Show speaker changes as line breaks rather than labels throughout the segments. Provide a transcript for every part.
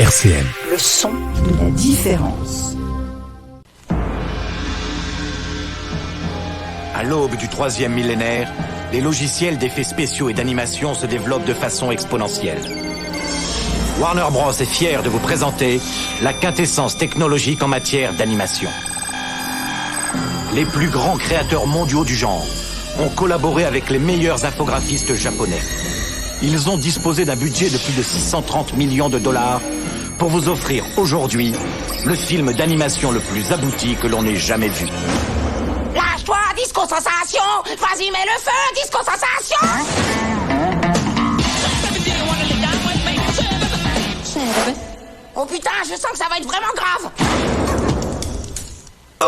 RCM.
Le son de la différence.
À l'aube du 3e millénaire, les logiciels d'effets spéciaux et d'animation se développent de façon exponentielle. Warner Bros est fier de vous présenter la quintessence technologique en matière d'animation. Les plus grands créateurs mondiaux du genre ont collaboré avec les meilleurs infographistes japonais. Ils ont disposé d'un budget de plus de 630 millions de dollars pour vous offrir aujourd'hui le film d'animation le plus abouti que l'on ait jamais vu.
Lâche-toi, disco sensation! Vas-y, mets le feu, disco sensation! Oh putain, je sens que ça va être vraiment grave!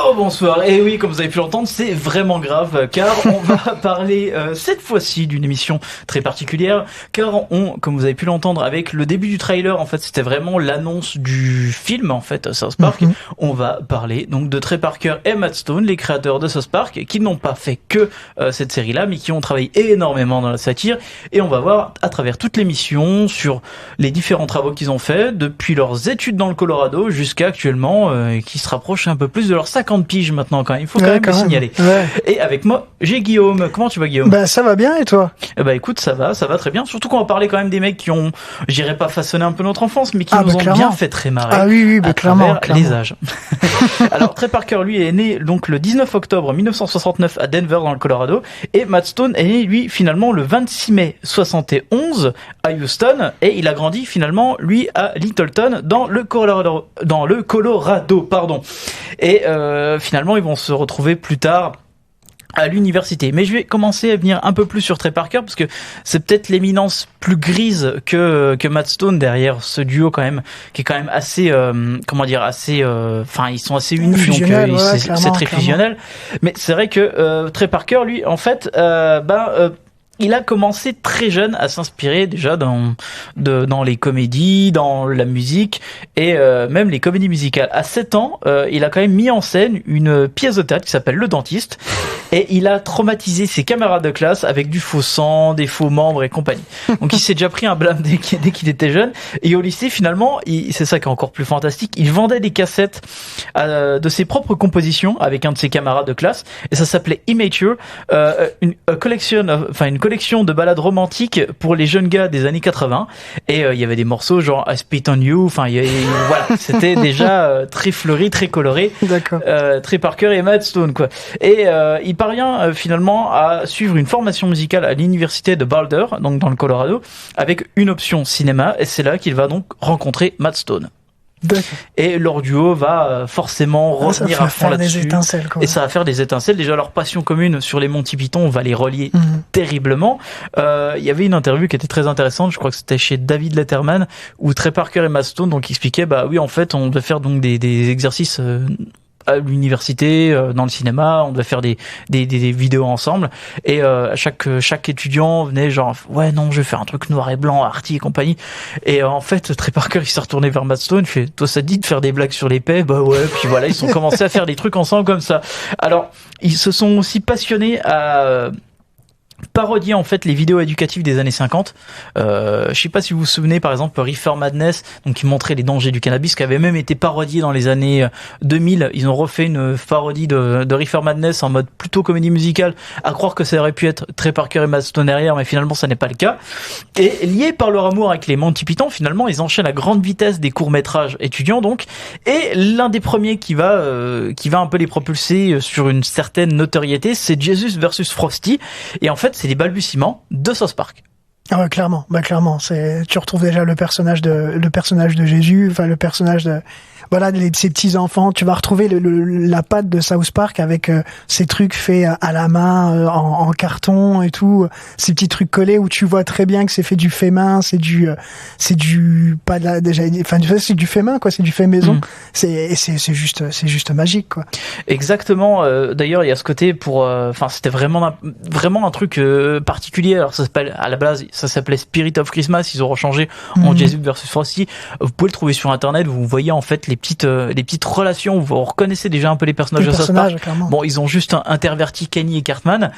Oh bonsoir, et oui, comme vous avez pu l'entendre, c'est vraiment grave, car on va parler cette fois-ci d'une émission très particulière, car comme vous avez pu l'entendre avec le début du trailer, en fait c'était vraiment l'annonce du film, en fait, South Park. On va parler donc de Trey Parker et Matt Stone, les créateurs de South Park, qui n'ont pas fait que cette série-là, mais qui ont travaillé énormément dans la satire, et on va voir à travers toute l'émission sur les différents travaux qu'ils ont fait, depuis leurs études dans le Colorado jusqu'à actuellement, qui se rapprochent un peu plus de leurs 50 piges maintenant quand même, il faut quand même le signaler. Ouais. Et avec moi, j'ai Guillaume. Comment tu vas, Guillaume?
Bah ça va bien, et toi?
Bah écoute, ça va très bien. Surtout qu'on va parler quand même des mecs qui ont, je dirais pas façonné un peu notre enfance, mais qui nous ont bien fait très marrer.
Ah oui, bah clairement.
Les âges. Alors Trey Parker, lui, est né donc le 19 octobre 1969 à Denver dans le Colorado, et Matt Stone est né, lui, finalement le 26 mai 71 à Houston, et il a grandi finalement, lui, à Littleton dans le Colorado, pardon. Et finalement, ils vont se retrouver plus tard à l'université. Mais je vais commencer à venir un peu plus sur Trey Parker, parce que c'est peut-être l'éminence plus grise que Matt Stone derrière ce duo quand même, qui est quand même assez, ils sont assez unis, donc c'est très fusionnel. Mais c'est vrai que Trey Parker, lui, en fait, il a commencé très jeune à s'inspirer déjà dans les comédies, dans la musique et même les comédies musicales. À 7 ans, il a quand même mis en scène une pièce de théâtre qui s'appelle Le Dentiste, et il a traumatisé ses camarades de classe avec du faux sang, des faux membres et compagnie. Donc il s'est déjà pris un blâme dès qu'il était jeune, et au lycée finalement, c'est ça qui est encore plus fantastique, il vendait des cassettes de ses propres compositions avec un de ses camarades de classe, et ça s'appelait Immature, une collection de ballades romantiques pour les jeunes gars des années 80, et il y avait des morceaux genre I Spit on You, voilà, c'était déjà très fleuri, très coloré.
D'accord.
Trey Parker et Matt Stone, quoi. Et il parvient finalement à suivre une formation musicale à l'université de Boulder, donc dans le Colorado, avec une option cinéma, et c'est là qu'il va donc rencontrer Matt Stone.
D'accord.
Et leur duo va forcément revenir à fond là-dessus, et ça va faire des étincelles. Déjà, leur passion commune sur les Monty Python va les relier terriblement. Il y avait une interview qui était très intéressante, je crois que c'était chez David Letterman, où Trey Parker et Matt Stone donc expliquaient, oui, en fait, on devait faire donc des exercices à l'université, dans le cinéma, on devait faire des vidéos ensemble, et chaque étudiant venait genre ouais non, je vais faire un truc noir et blanc, arty et compagnie, et en fait Trey Parker il s'est retourné vers Matt Stone, il fait toi ça te dit de faire des blagues sur l'épée? Bah ouais, puis voilà, ils ont commencé à faire des trucs ensemble comme ça. Alors ils se sont aussi passionnés à parodier en fait les vidéos éducatives des années 50. Je sais pas si vous vous souvenez par exemple Reefer Madness, donc qui montrait les dangers du cannabis, qui avait même été parodié dans les années 2000. Ils ont refait une parodie de Reefer Madness en mode plutôt comédie musicale, à croire que ça aurait pu être Trey Parker et Matt Stone derrière, mais finalement ça n'est pas le cas. Et liés par leur amour avec les Monty Python, finalement ils enchaînent à grande vitesse des courts-métrages étudiants donc, et l'un des premiers qui va un peu les propulser sur une certaine notoriété, c'est Jesus versus Frosty, et en fait c'est les balbutiements de South Park.
Ah ouais, clairement, tu retrouves déjà le personnage de Jésus, enfin le personnage de ces petits enfants. Tu vas retrouver la patte de South Park avec ces trucs faits à la main, en carton et tout, ces petits trucs collés où tu vois très bien que c'est fait du fait main, c'est du fait main quoi, c'est du fait maison. C'est juste magique quoi.
Exactement. D'ailleurs, il y a ce côté c'était vraiment un truc particulier. Alors à la base, ça s'appelait Spirit of Christmas. Ils ont rechangé en Jesus versus Frosty. Vous pouvez le trouver sur internet. Vous voyez en fait des petites relations où vous reconnaissez déjà un peu les personnages de South Park.
Clairement.
Bon, ils ont juste interverti Kenny et Cartman,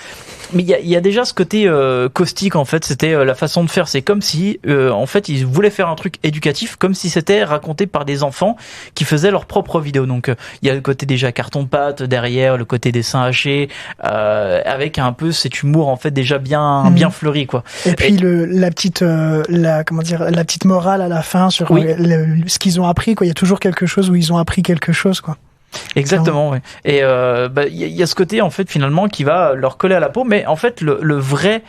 mais il y a déjà ce côté caustique en fait. C'était la façon de faire. C'est comme si en fait ils voulaient faire un truc éducatif, comme si c'était raconté par des enfants qui faisaient leur propre vidéo. Donc il y a le côté déjà carton-pâte derrière, le côté dessin haché, avec un peu cet humour en fait déjà bien fleuri quoi.
Et puis la petite morale à la fin sur ce qu'ils ont appris quoi. Il y a toujours quelque chose où ils ont appris quelque chose quoi.
Exactement, oui. Et y a ce côté en fait finalement qui va leur coller à la peau, mais en fait le vrai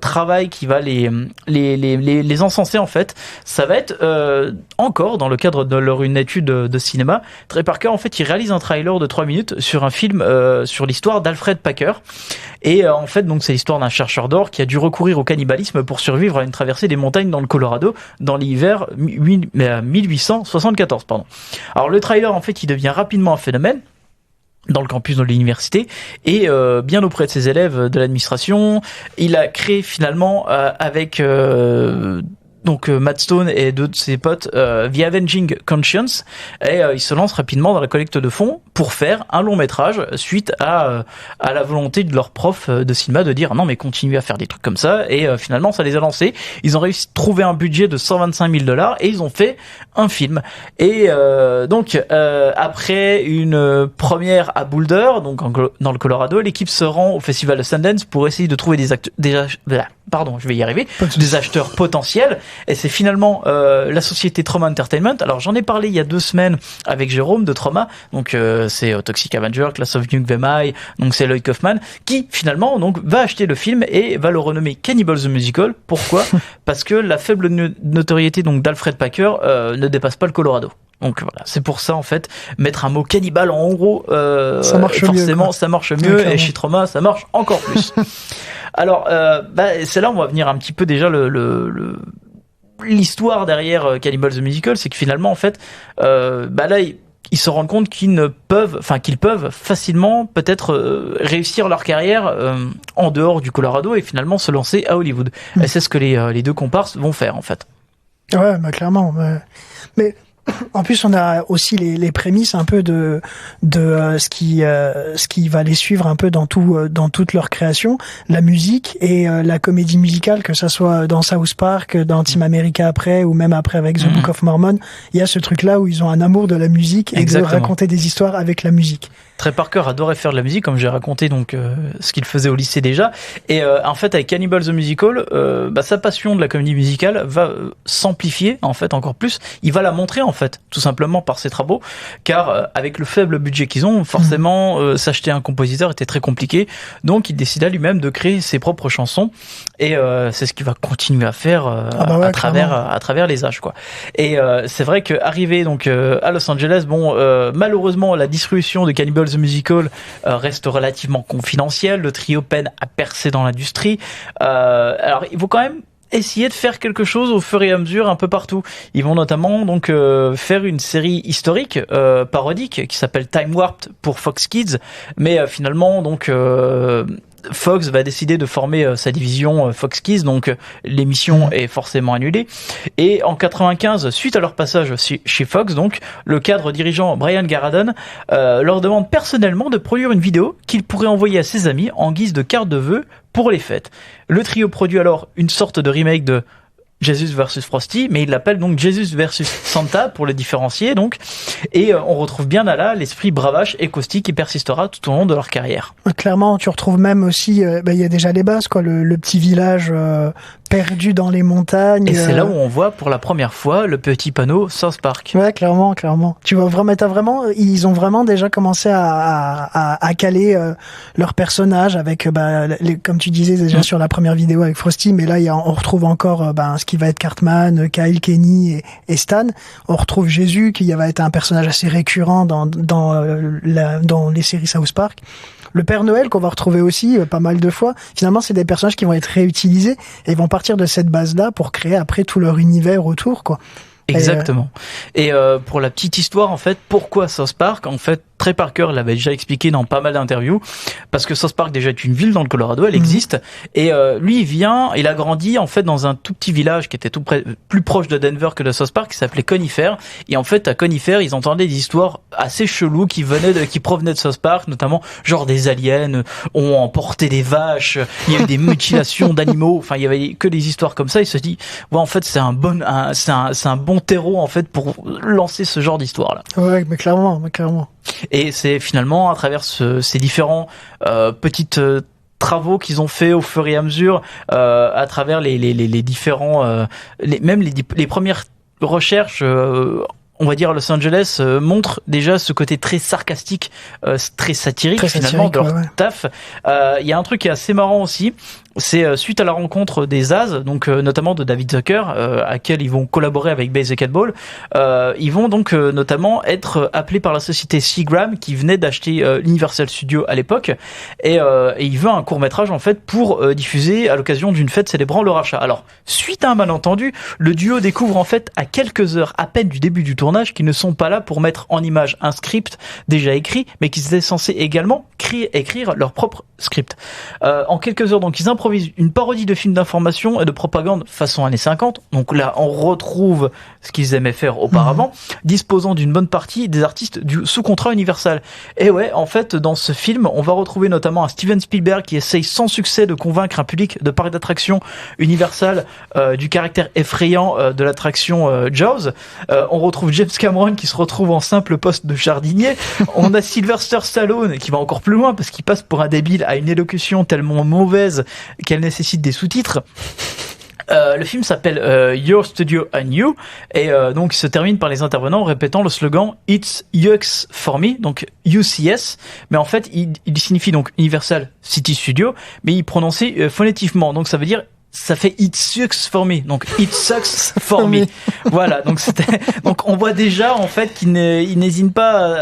travail qui va les encenser en fait, ça va être encore dans le cadre de une étude de cinéma. Trey Parker en fait il réalise un trailer de 3 minutes sur un film sur l'histoire d'Alfred Packer. Et en fait, donc c'est l'histoire d'un chercheur d'or qui a dû recourir au cannibalisme pour survivre à une traversée des montagnes dans le Colorado dans l'hiver 1874. Alors le trailer, en fait, il devient rapidement un phénomène dans le campus de l'université et bien auprès de ses élèves de l'administration. Il a créé finalement avec donc Matt Stone et deux de ses potes The Avenging Conscience, et il se lance rapidement dans la collecte de fonds pour faire un long métrage suite à la volonté de leur prof de cinéma de dire non mais continuez à faire des trucs comme ça, et finalement ça les a lancés. Ils ont réussi à trouver un budget de $125 000 et ils ont fait un film. Et donc après une première à Boulder, donc dans le Colorado, l'équipe se rend au festival de Sundance pour essayer de trouver des acheteurs potentiels. Et c'est finalement la société Trauma Entertainment. Alors j'en ai parlé il y a 2 semaines avec Jérôme de Trauma, donc c'est Toxic Avenger, Class of Nuke Vemai, donc c'est Lloyd Kaufman qui finalement donc va acheter le film et va le renommer Cannibal the Musical. Pourquoi? Parce que la faible notoriété donc d'Alfred Packer ne dépasse pas le Colorado. Donc voilà, c'est pour ça en fait mettre un mot cannibale en gros
ça marche
forcément
mieux,
ça marche mieux, et chez Trauma ça marche encore plus. Alors c'est là où on va venir un petit peu déjà l'histoire derrière Cannibal the Musical, c'est que finalement en fait là ils se rendent compte qu'ils peuvent facilement peut-être réussir leur carrière en dehors du Colorado et finalement se lancer à Hollywood. Et c'est ce que les deux comparses vont faire en fait.
Ouais, clairement. Mais en plus, on a aussi les prémices un peu de ce qui va les suivre un peu dans toute leur création, la musique et la comédie musicale, que ça soit dans South Park, dans Team America après, ou même après avec The Book of Mormon. Il y a ce truc-là où ils ont un amour de la musique et de raconter des histoires avec la musique.
Trey Parker adorait faire de la musique, comme j'ai raconté donc ce qu'il faisait au lycée déjà. Et en fait, avec Cannibal the Musical, sa passion de la comédie musicale va s'amplifier en fait encore plus. Il va la montrer en fait, tout simplement par ses travaux, car avec le faible budget qu'ils ont, forcément s'acheter un compositeur était très compliqué. Donc il décida lui-même de créer ses propres chansons, et c'est ce qu'il va continuer à faire à travers les âges quoi. Et c'est vrai que arrivé donc à Los Angeles, malheureusement la distribution de Cannibal the Musical reste relativement confidentielle. Le trio peine à percer dans l'industrie. Alors il faut quand même essayer de faire quelque chose au fur et à mesure un peu partout. Ils vont notamment donc faire une série historique parodique qui s'appelle Time Warped pour Fox Kids, mais finalement donc Fox va décider de former sa division Fox Kids, donc l'émission est forcément annulée. Et en 95, suite à leur passage chez Fox, donc le cadre dirigeant Brian Garadan leur demande personnellement de produire une vidéo qu'il pourrait envoyer à ses amis en guise de carte de vœux pour les fêtes. Le trio produit alors une sorte de remake de Jesus vs Frosty, mais il l'appelle donc Jesus vs Santa pour le différencier donc, et on retrouve bien là l'esprit bravache et caustique qui persistera tout au long de leur carrière.
Clairement, tu retrouves même aussi, il y a déjà les bases quoi, le petit village perdu dans les montagnes.
Et c'est là où on voit pour la première fois le petit panneau South Park.
Ouais, clairement. Tu vois vraiment, ils ont vraiment déjà commencé à caler leurs personnages avec, comme tu disais déjà sur la première vidéo avec Frosty, mais là on retrouve encore ce qui va être Cartman, Kyle, Kenny et Stan. On retrouve Jésus qui va être un personnage assez récurrent dans les séries South Park. Le Père Noël qu'on va retrouver aussi pas mal de fois. Finalement, c'est des personnages qui vont être réutilisés et ils vont partir de cette base-là pour créer après tout leur univers autour, quoi.
Exactement. Et pour la petite histoire, en fait, pourquoi South Park? En fait, Trey Parker l'avait déjà expliqué dans pas mal d'interviews, parce que South Park déjà est une ville dans le Colorado, elle existe, et lui il a grandi en fait dans un tout petit village qui était plus proche de Denver que de South Park, qui s'appelait Conifer, et en fait à Conifer ils entendaient des histoires assez cheloues qui provenaient de South Park, notamment genre des aliens ont emporté des vaches, il y a eu des mutilations d'animaux, enfin il y avait que des histoires comme ça. Il se dit ouais, en fait c'est un bon terreau en fait pour lancer ce genre d'histoire là.
Ouais, mais clairement.
Et c'est finalement à travers ces différents petites travaux qu'ils ont fait au fur et à mesure, à travers les différents, les premières recherches, on va dire Los Angeles montre déjà ce côté très sarcastique, très satirique finalement de leur taf. Il y a un truc qui est assez marrant aussi. C'est suite à la rencontre des As, donc notamment de David Zucker, à qui ils vont collaborer avec Basic Ball. Ils vont donc notamment être appelés par la société Seagram qui venait d'acheter l'Universal Studios à l'époque, et il veut un court-métrage en fait pour diffuser à l'occasion d'une fête célébrant le rachat. Alors, suite à un malentendu, le duo découvre en fait à quelques heures à peine du début du tournage qu'ils ne sont pas là pour mettre en image un script déjà écrit, mais qu'ils étaient censés également écrire leur propre script. En quelques heures, donc ils improvisent une parodie de film d'information et de propagande façon années 50. Donc là, on retrouve ce qu'ils aimaient faire auparavant, disposant d'une bonne partie des artistes du sous contrat Universal. Et ouais, en fait, dans ce film, on va retrouver notamment un Steven Spielberg qui essaye sans succès de convaincre un public de parc d'attraction Universal du caractère effrayant de l'attraction Jaws. On retrouve James Cameron qui se retrouve en simple poste de jardinier. On a Sylvester Stallone qui va encore plus loin parce qu'il passe pour un débile à une élocution tellement mauvaise qu'elle nécessite des sous-titres. Le film s'appelle Your Studio and You, et donc il se termine par les intervenants répétant le slogan It's UX for me, donc UCS, mais en fait il signifie donc Universal City Studio, mais il prononçait phonétiquement, donc ça veut dire ça fait It sucks for me, donc It sucks for me. Voilà, donc on voit déjà en fait qu'ils n'hésitent pas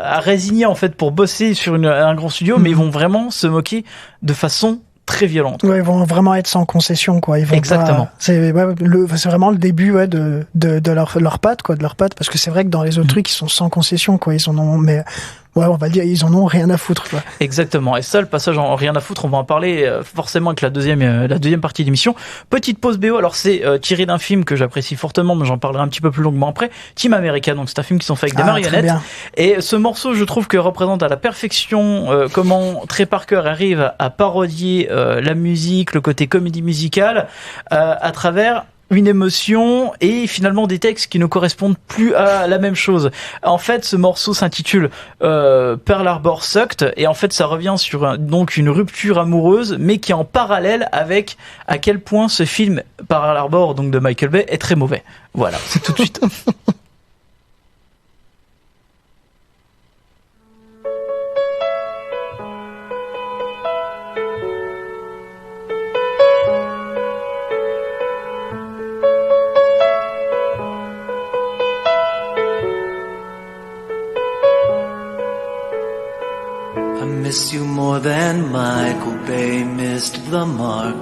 à résigner en fait pour bosser sur un grand studio, mais ils vont vraiment se moquer de façon très violente.
Ouais, ils vont vraiment être sans concession, quoi. Ils vont
exactement.
Pas, c'est vraiment le début, ouais, de leur patte, quoi, de leur patte, parce que c'est vrai que dans les autres trucs, ils sont sans concession, quoi. Ils en ont, mais ouais, on va dire, ils en ont rien à foutre, quoi.
Exactement. Et ça, le passage en rien à foutre, on va en parler forcément avec la deuxième partie de l'émission. Petite pause BO. Alors c'est tiré d'un film que j'apprécie fortement, mais j'en parlerai un petit peu plus longuement après. Team America. Donc c'est un film qui sont faits avec des marionnettes. Et ce morceau, je trouve que représente à la perfection comment Trey Parker arrive à parodier la musique, le côté comédie musicale, à travers une émotion et finalement des textes qui ne correspondent plus à la même chose. En fait, ce morceau s'intitule Pearl Harbor Sucked, et en fait ça revient sur donc une rupture amoureuse, mais qui est en parallèle avec à quel point ce film Pearl Harbor, donc de Michael Bay, est très mauvais. Voilà, c'est tout de suite.
Miss you more than Michael Bay missed the mark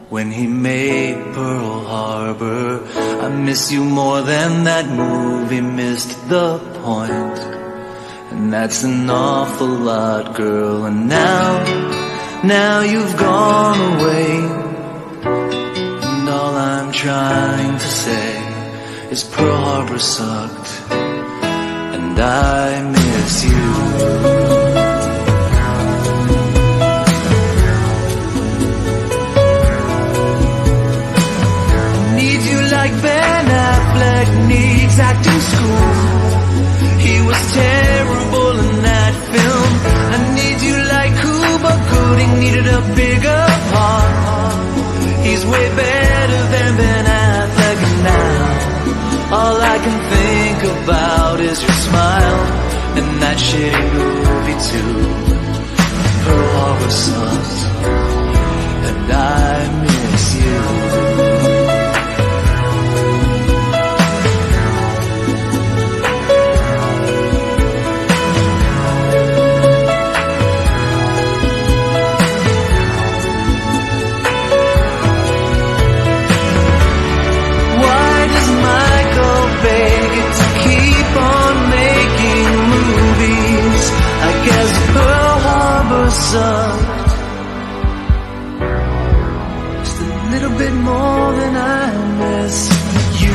when he made Pearl Harbor. I miss you more than that movie missed the point. And that's an awful lot, girl. And now you've gone away. And all I'm trying to say is Pearl Harbor sucked. And I miss you. Like Ben Affleck needs acting school. He was terrible in that film. I need you like Cuba Gooding needed a bigger part. He's way better than Ben Affleck, and now all I can think about is your smile and that shitty movie too. Pearl Harbor sucks, and I miss you. Keep on making movies. sucked just a little bit more than I miss you.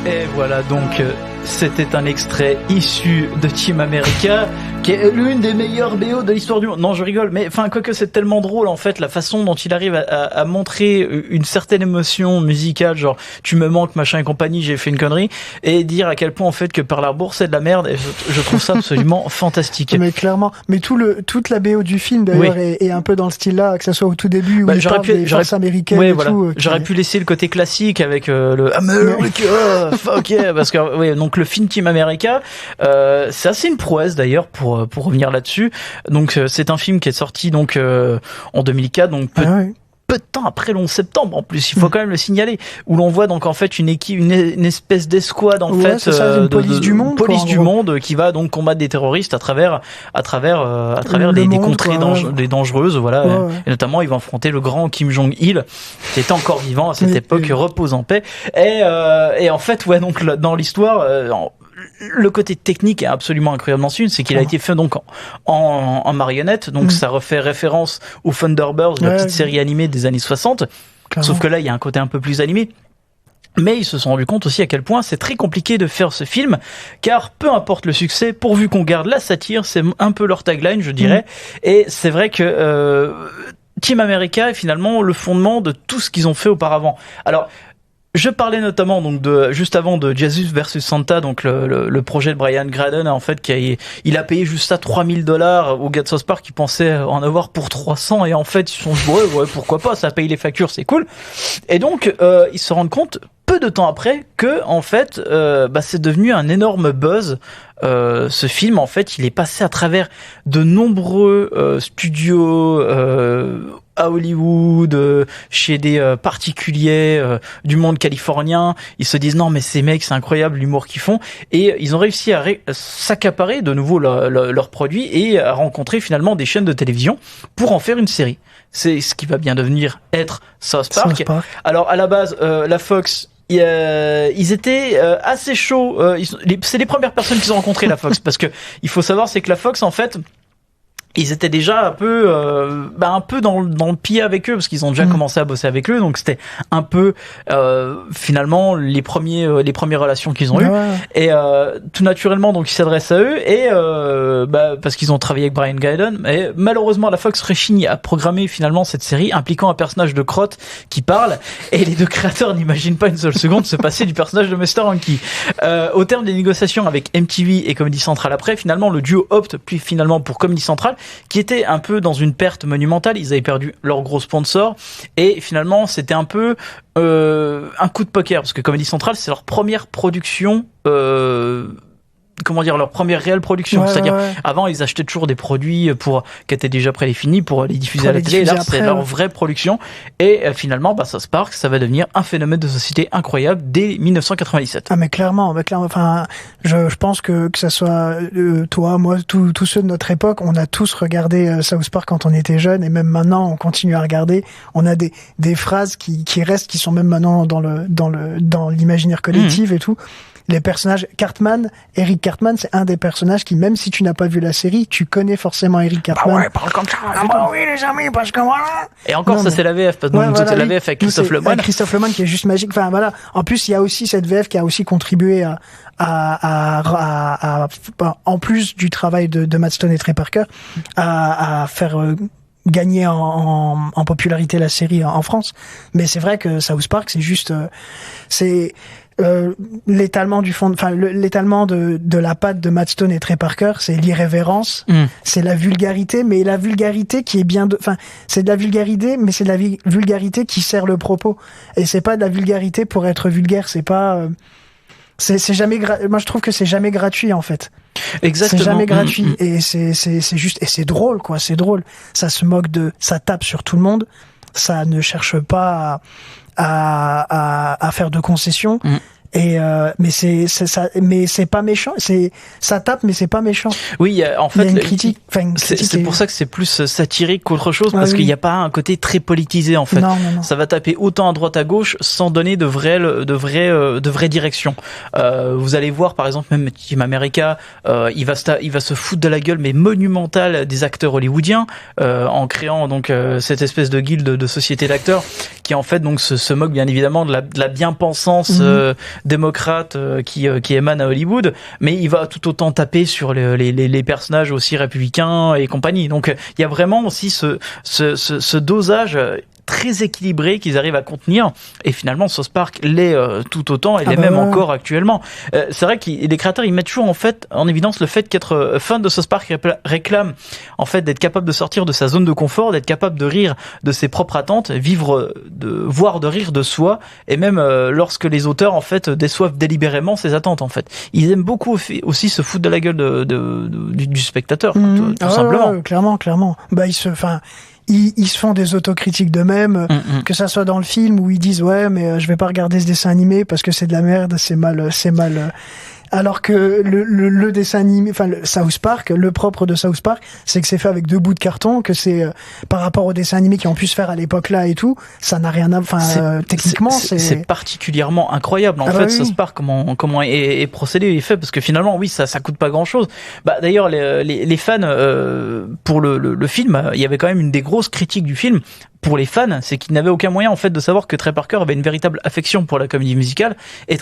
Et voilà donc, c'était un extrait issu de Team America, qui est l'une des meilleures BO de l'histoire du monde. Non, je rigole, mais enfin, quoique c'est tellement drôle, en fait, la façon dont il arrive à montrer une certaine émotion musicale, genre, tu me manques, machin et compagnie, j'ai fait une connerie, et dire à quel point, en fait, que par la bourse, c'est de la merde, et je trouve ça absolument fantastique.
Mais clairement, mais toute la BO du film, d'ailleurs, oui, est un peu dans le style-là, que ça soit au tout début, où il parle des forces américaines,
ouais,
et
voilà.
tout.
J'aurais pu laisser le côté classique avec le America, fuck yeah, parce que, oui, donc le film Team America, c'est assez une prouesse, d'ailleurs, pour revenir là-dessus. Donc c'est un film qui est sorti donc en 2004, donc peu de temps après le 11 septembre en plus, il faut quand même le signaler, où l'on voit donc en fait une équipe, une espèce d'escouade en fait
une police du monde,
monde qui va donc combattre des terroristes à travers des contrées dangereuses, voilà, et notamment ils vont affronter le grand Kim Jong-il qui était encore vivant à cette époque, repose en paix, et en fait donc dans l'histoire, le côté technique est absolument incroyable dans ce film, c'est qu'il a été fait donc en marionnette, donc ça refait référence aux Thunderbirds, la petite série animée des années 60, sauf que là il y a un côté un peu plus animé. Mais ils se sont rendus compte aussi à quel point c'est très compliqué de faire ce film, car peu importe le succès, pourvu qu'on garde la satire, c'est un peu leur tagline, je dirais, et c'est vrai que Team America est finalement le fondement de tout ce qu'ils ont fait auparavant. Alors, je parlais notamment donc juste avant de Jesus versus Santa, donc le projet de Brian Graden, en fait, il a payé juste ça $3,000 au gars de South Park qui pensait en avoir pour 300, et en fait ils se sont dit ouais pourquoi pas, ça paye les factures, c'est cool. Et donc ils se rendent compte peu de temps après que en fait c'est devenu un énorme buzz. Ce film, en fait, il est passé à travers de nombreux studios à Hollywood, chez des particuliers du monde californien. Ils se disent non mais ces mecs, c'est incroyable l'humour qu'ils font, et ils ont réussi à s'accaparer de nouveau leurs produits et à rencontrer finalement des chaînes de télévision pour en faire une série. C'est ce qui va bien devenir être South Park. Alors à la base, la Fox, ils étaient assez chauds. C'est les premières personnes qu'ils ont rencontrées, la Fox, parce que il faut savoir, c'est que la Fox, en fait, ils étaient déjà un peu dans le pied avec eux, parce qu'ils ont déjà commencé à bosser avec eux, donc c'était un peu finalement les premières relations qu'ils ont eues, et tout naturellement donc ils s'adressent à eux, et parce qu'ils ont travaillé avec Brian Graden, et malheureusement la Fox rechigne à programmer finalement cette série impliquant un personnage de crotte qui parle, et les deux créateurs n'imaginent pas une seule seconde se passer du personnage de Mr. Hanky. Au terme des négociations avec MTV et Comedy Central après, finalement le duo opte puis finalement pour Comedy Central, qui était un peu dans une perte monumentale. Ils avaient perdu leur gros sponsor, et finalement c'était un peu un coup de poker, parce que Comedy Central, c'est leur première production, leur première réelle production, c'est-à-dire avant ils achetaient toujours des produits qui étaient déjà prédéfinis pour les diffuser à la télé, et là c'est leur vraie production, et finalement South Park, ça va devenir un phénomène de société incroyable dès 1997.
Ah mais clairement, enfin je pense que ça soit toi, moi, tous ceux de notre époque, on a tous regardé South Park quand on était jeunes, et même maintenant on continue à regarder. On a des phrases qui restent, qui sont même maintenant dans l'imaginaire collectif et tout. Les personnages Eric Cartman, c'est un des personnages qui, même si tu n'as pas vu la série, tu connais forcément Eric Cartman.
Bah ouais, parle comme ça. Ah bah oui, les amis, parce que voilà.
Et encore, non, ça c'est la VF, parce que c'est la VF avec Christophe Lemoine.
Christophe Lemoine qui est juste magique. Enfin voilà. En plus, il y a aussi cette VF qui a aussi contribué à en plus du travail de Matt Stone et Trey Parker, à faire gagner en popularité la série en France. Mais c'est vrai que South Park, c'est juste, l'étalement du fond, l'étalement de la patte de Matt Stone et Trey Parker, c'est l'irrévérence, c'est la vulgarité, mais la vulgarité qui est c'est de la vulgarité, mais c'est de la vulgarité qui sert le propos, et c'est pas de la vulgarité pour être vulgaire, c'est pas, c'est jamais moi je trouve que c'est jamais gratuit en fait.
Exactement.
C'est jamais gratuit, et c'est juste, et c'est drôle quoi, c'est drôle, ça se moque ça tape sur tout le monde, ça ne cherche pas à faire de concessions, Et mais c'est pas méchant, ça tape mais c'est pas méchant.
Oui, en fait,
il y a une critique.
C'est pour ça que c'est plus satirique qu'autre chose, parce qu'il n'y a pas un côté très politisé en fait.
Non.
Ça va taper autant à droite à gauche sans donner de vraie direction. Vous allez voir par exemple même Team America, il va se foutre de la gueule mais monumentale des acteurs hollywoodiens en créant donc cette espèce de guilde de société d'acteurs qui en fait donc se moque bien évidemment de la bien-pensance démocrate qui émane à Hollywood, mais il va tout autant taper sur les personnages aussi républicains et compagnie. Donc il y a vraiment aussi ce dosage très équilibré qu'ils arrivent à contenir, et finalement South Park l'est tout autant et l'est même encore actuellement. C'est vrai que les créateurs ils mettent toujours en fait en évidence le fait qu'être fan de South Park réclame en fait d'être capable de sortir de sa zone de confort, d'être capable de rire de ses propres attentes, voire de rire de soi, et même lorsque les auteurs en fait déçoivent délibérément ses attentes en fait. Ils aiment beaucoup aussi se foutre de la gueule du spectateur, tout simplement.
Ouais, clairement. Bah ils se font des autocritiques d'eux-mêmes, que ça soit dans le film où ils disent ouais mais je vais pas regarder ce dessin animé parce que c'est de la merde, c'est mal. Alors que le dessin animé, enfin le South Park, le propre de South Park, c'est que c'est fait avec 2 bouts de carton, que c'est par rapport aux dessins animés qui ont pu se faire à l'époque là et tout, ça n'a rien à, techniquement
c'est particulièrement incroyable en fait. South Park comment est procédé et fait, parce que finalement oui ça coûte pas grand chose. Bah d'ailleurs les fans pour le film, il y avait quand même une des grosses critiques du film pour les fans, c'est qu'ils n'avaient aucun moyen en fait de savoir que Trey Parker avait une véritable affection pour la comédie musicale, et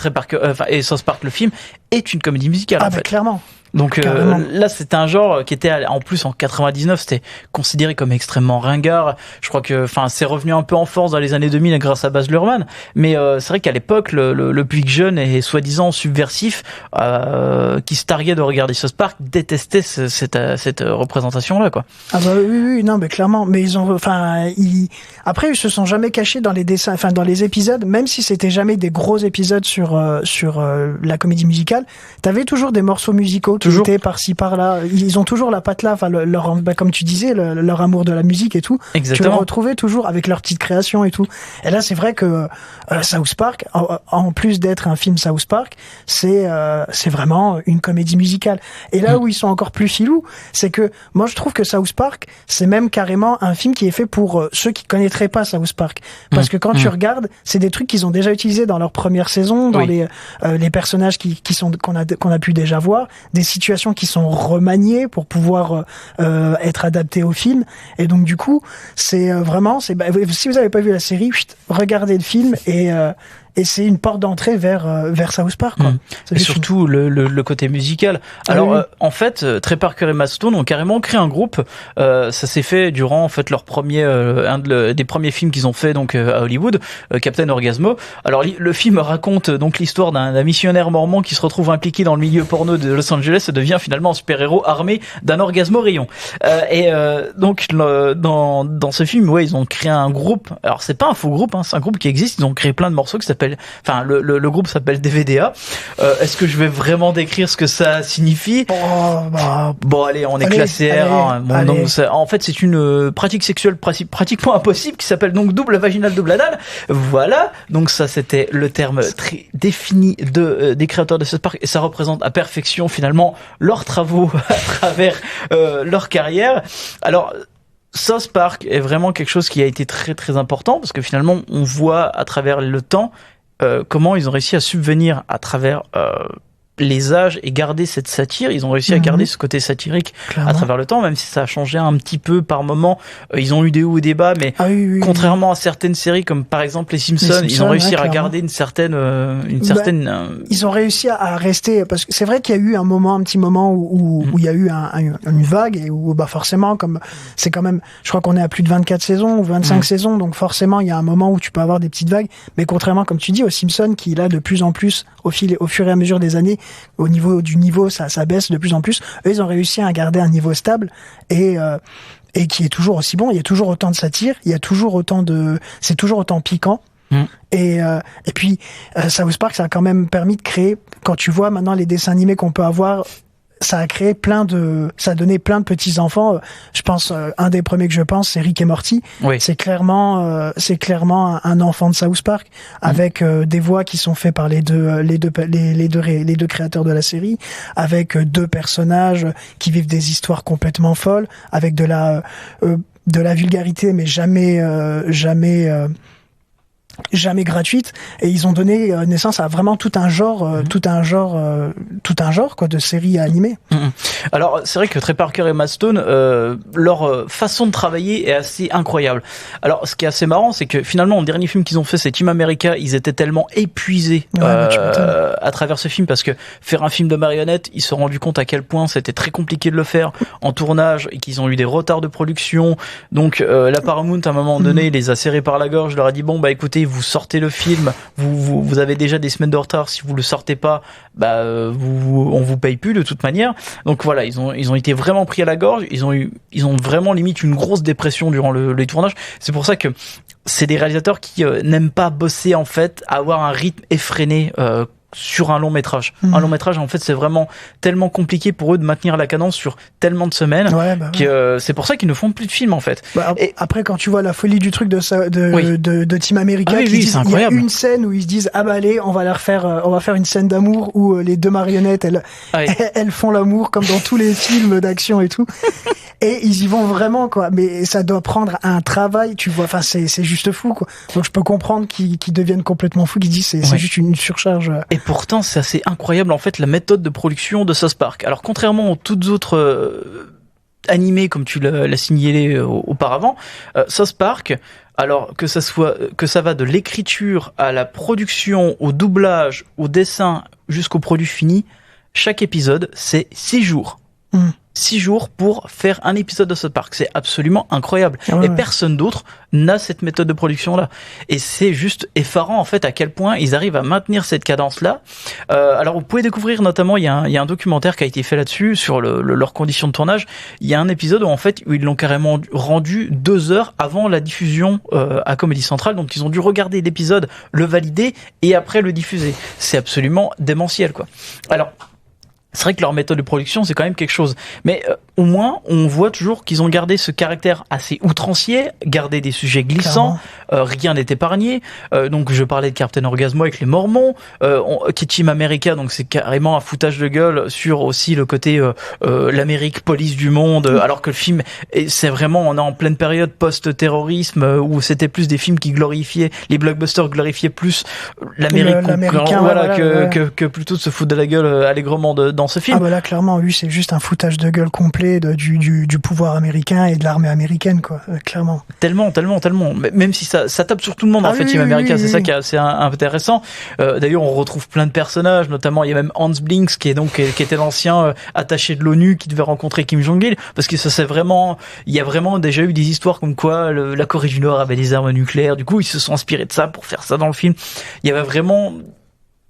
et South Park le film est une comédie musicale en fait.
Clairement.
Donc là c'était un genre qui était en plus en 99, c'était considéré comme extrêmement ringard. Je crois que c'est revenu un peu en force dans les années 2000 grâce à Baz Luhrmann, mais c'est vrai qu'à l'époque le public jeune et soi-disant subversif qui se targuait de regarder South Park détestait cette représentation là quoi.
Ah bah oui non mais clairement, mais après ils se sont jamais cachés dans les dessins, dans les épisodes, même si c'était jamais des gros épisodes sur la comédie musicale, t'avais toujours des morceaux musicaux qui étaient par-ci par-là. Ils ont toujours la patte là, comme tu disais, leur amour de la musique et tout.
Exactement.
Tu le retrouvais toujours avec leur petite création et tout. Et là, c'est vrai que South Park, en plus d'être un film South Park, c'est vraiment une comédie musicale. Et là où ils sont encore plus filous, c'est que moi je trouve que South Park, c'est même carrément un film qui est fait pour ceux qui connaîtraient pas South Park, parce que quand tu regardes, c'est des trucs qu'ils ont déjà utilisés dans leur première saison, dans les personnages qu'on a pu déjà voir, des situations qui sont remaniées pour pouvoir être adaptées au film. Et donc du coup, c'est vraiment, si vous avez pas vu la série, regardez le film et c'est une porte d'entrée vers South Park quoi.
Et surtout le côté musical. Alors en fait Trey Parker et Matt Stone ont carrément créé un groupe, ça s'est fait durant en fait leur premier des premiers films qu'ils ont fait donc à Hollywood, Captain Orgasmo. Alors le film raconte donc l'histoire d'un missionnaire mormon qui se retrouve impliqué dans le milieu porno de Los Angeles et devient finalement un super-héros armé d'un orgasmo rayon. Donc dans ce film ils ont créé un groupe. Alors c'est pas un faux groupe c'est un groupe qui existe, ils ont créé plein de morceaux qui s'appellent le groupe s'appelle DVDA. Est-ce que je vais vraiment décrire ce que ça signifie? Bon allez, on est classé R. Donc en fait c'est une pratique sexuelle pratiquement impossible qui s'appelle donc double vaginal double anal. Voilà, donc ça c'était le terme très défini des créateurs de South Park, et ça représente à perfection finalement leurs travaux à travers leur carrière. Alors South Park est vraiment quelque chose qui a été très très important, parce que finalement on voit à travers le temps comment ils ont réussi à subvenir à travers les âges et garder cette satire. Ils ont réussi à garder ce côté satirique à travers le temps, même si ça a changé un petit peu par moment. Ils ont eu des hauts et des bas, mais contrairement à certaines séries comme par exemple les Simpsons, ils ont réussi à garder une certaine
ils ont réussi à rester, parce que c'est vrai qu'il y a eu un petit moment où il y a eu une vague, et où forcément, comme c'est quand même, je crois qu'on est à plus de 24 saisons ou 25 saisons, donc forcément il y a un moment où tu peux avoir des petites vagues, mais contrairement, comme tu dis, aux Simpsons, qui là de plus en plus au fur et à mesure des années, au niveau du niveau, ça baisse de plus en plus. Eux, ils ont réussi à garder un niveau stable et qui est toujours aussi bon. Il y a toujours autant de satire, c'est toujours autant piquant. Et puis South Park, ça a quand même permis de créer, quand tu vois maintenant les dessins animés qu'on peut avoir, ça a créé ça a donné plein de petits enfants. Je pense, un des premiers que je pense, c'est Rick et Morty.
Oui.
C'est clairement un enfant de South Park avec des voix qui sont faites par les deux créateurs de la série, avec deux personnages qui vivent des histoires complètement folles, avec de la vulgarité, mais jamais gratuite, et ils ont donné naissance à vraiment tout un genre quoi de séries animées.
Alors c'est vrai que Trey Parker et Matt Stone, leur façon de travailler est assez incroyable. Alors ce qui est assez marrant, c'est que finalement le dernier film qu'ils ont fait, c'est Team America, ils étaient tellement épuisés à travers ce film, parce que faire un film de marionnettes, ils se sont rendus compte à quel point c'était très compliqué de le faire en tournage et qu'ils ont eu des retards de production. Donc la Paramount à un moment donné les a serrés par la gorge, leur a dit bon bah écoutez, vous sortez le film, vous avez déjà des semaines de retard, si vous le sortez pas, on vous paye plus de toute manière. Donc voilà, ils ont été vraiment pris à la gorge, ils ont vraiment limite une grosse dépression durant les tournages. C'est pour ça que c'est des réalisateurs qui n'aiment pas bosser en fait, avoir un rythme effréné sur un long métrage. Un long métrage, en fait, c'est vraiment tellement compliqué pour eux de maintenir la cadence sur tellement de semaines que c'est pour ça qu'ils ne font plus de films, en fait.
Après, quand tu vois la folie du truc de Team America,
c'est incroyable.
Il y a une scène où ils se disent allez, on va faire une scène d'amour où les deux marionnettes, elles font l'amour comme dans tous les films d'action et tout. Et ils y vont vraiment, quoi. Mais ça doit prendre un travail, tu vois. Enfin, c'est juste fou, quoi. Donc, je peux comprendre qu'ils deviennent complètement fous, qu'ils disent c'est juste une surcharge.
Et pourtant, c'est assez incroyable, en fait, la méthode de production de South Park. Alors, contrairement aux toutes autres animés, comme tu l'as signalé auparavant, South Park, alors que ça va de l'écriture à la production, au doublage, au dessin, jusqu'au produit fini, chaque épisode, c'est 6 jours. 6 jours pour faire un épisode de South Park. C'est absolument incroyable. Et personne d'autre n'a cette méthode de production-là. Et c'est juste effarant, en fait, à quel point ils arrivent à maintenir cette cadence-là. Alors, vous pouvez découvrir, notamment, il y a un documentaire qui a été fait là-dessus, sur leurs conditions de tournage. Il y a un épisode où ils l'ont carrément rendu 2 heures avant la diffusion à Comedy Central. Donc, ils ont dû regarder l'épisode, le valider, et après le diffuser. C'est absolument démentiel, quoi. Alors, c'est vrai que leur méthode de production, c'est quand même quelque chose. Mais au moins, on voit toujours qu'ils ont gardé ce caractère assez outrancier, gardé des sujets glissants, rien n'est épargné. Donc, je parlais de Captain Orgasmo avec les Mormons, qui est Team America, donc c'est carrément un foutage de gueule sur aussi le côté l'Amérique police du monde, alors que le film, c'est vraiment, on est en pleine période post-terrorisme, où c'était plus des films qui glorifiaient, les blockbusters glorifiaient plus l'Amérique, que plutôt de se foutre de la gueule allègrement dans ce film.
Ah bah là, clairement, oui, c'est juste un foutage de gueule complet du pouvoir américain et de l'armée américaine, quoi, clairement.
Tellement. Même si ça tape sur tout le monde, en fait, Team America, c'est ça qui est assez intéressant. D'ailleurs, on retrouve plein de personnages, notamment, il y a même Hans Blinks, qui était l'ancien attaché de l'ONU, qui devait rencontrer Kim Jong-il, parce que il y a vraiment déjà eu des histoires comme quoi la Corée du Nord avait des armes nucléaires, du coup, ils se sont inspirés de ça pour faire ça dans le film. Il y avait vraiment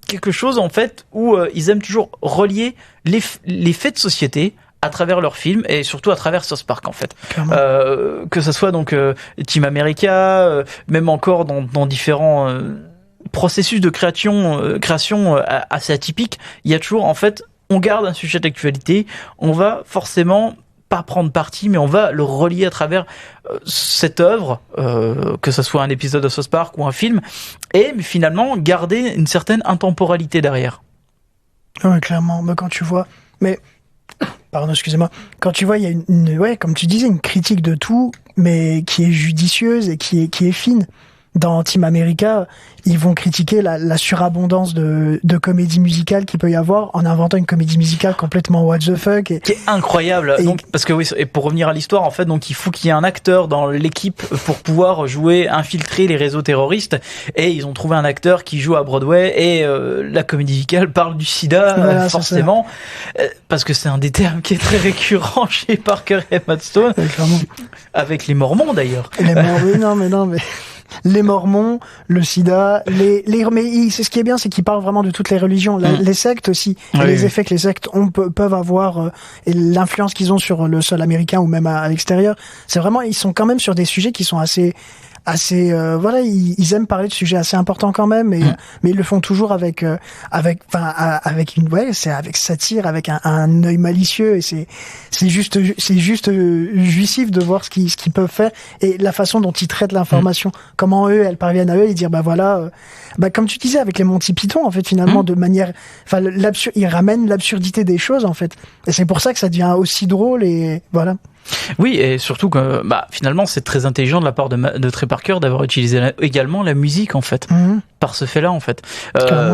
quelque chose, en fait, où ils aiment toujours relier les faits de société à travers leurs films et surtout à travers South Park, en fait. Que ça soit donc Team America, même encore dans différents processus de création assez atypiques, il y a toujours, en fait, on garde un sujet d'actualité, on va forcément pas prendre parti, mais on va le relier à travers cette œuvre, que ce soit un épisode de South Park ou un film, et finalement garder une certaine intemporalité derrière.
Ouais, clairement. Mais quand tu vois, quand tu vois, il y a comme tu disais, une critique de tout, mais qui est judicieuse et qui est fine. Dans Team America, ils vont critiquer la surabondance de comédie musicale qu'il peut y avoir en inventant une comédie musicale complètement what the fuck. Qui
est incroyable. Donc, parce que oui, et pour revenir à l'histoire, en fait, donc il faut qu'il y ait un acteur dans l'équipe pour pouvoir infiltrer les réseaux terroristes. Et ils ont trouvé un acteur qui joue à Broadway et la comédie musicale parle du sida, forcément. Parce que c'est un des termes qui est très récurrent chez Parker et Matt Stone. Avec les Mormons, d'ailleurs.
Les Mormons, le sida, mais c'est ce qui est bien, c'est qu'ils parlent vraiment de toutes les religions, les sectes aussi, et les effets que les sectes peuvent avoir, et l'influence qu'ils ont sur le sol américain ou même à l'extérieur. C'est vraiment, ils sont quand même sur des sujets qui sont assez assez voilà, ils aiment parler de sujets assez importants quand même, mais ils le font toujours avec une c'est avec satire, avec un œil malicieux, et c'est juste jouissif de voir ce qu'ils peuvent faire et la façon dont ils traitent l'information, comment elles parviennent à eux et dire comme tu disais avec les Monty Python en fait, finalement de manière ils ramènent l'absurdité des choses en fait, et c'est pour ça que ça devient aussi drôle, et voilà.
Oui, et surtout que finalement c'est très intelligent de la part de Trey Parker d'avoir utilisé également la musique en fait, par ce fait-là en fait.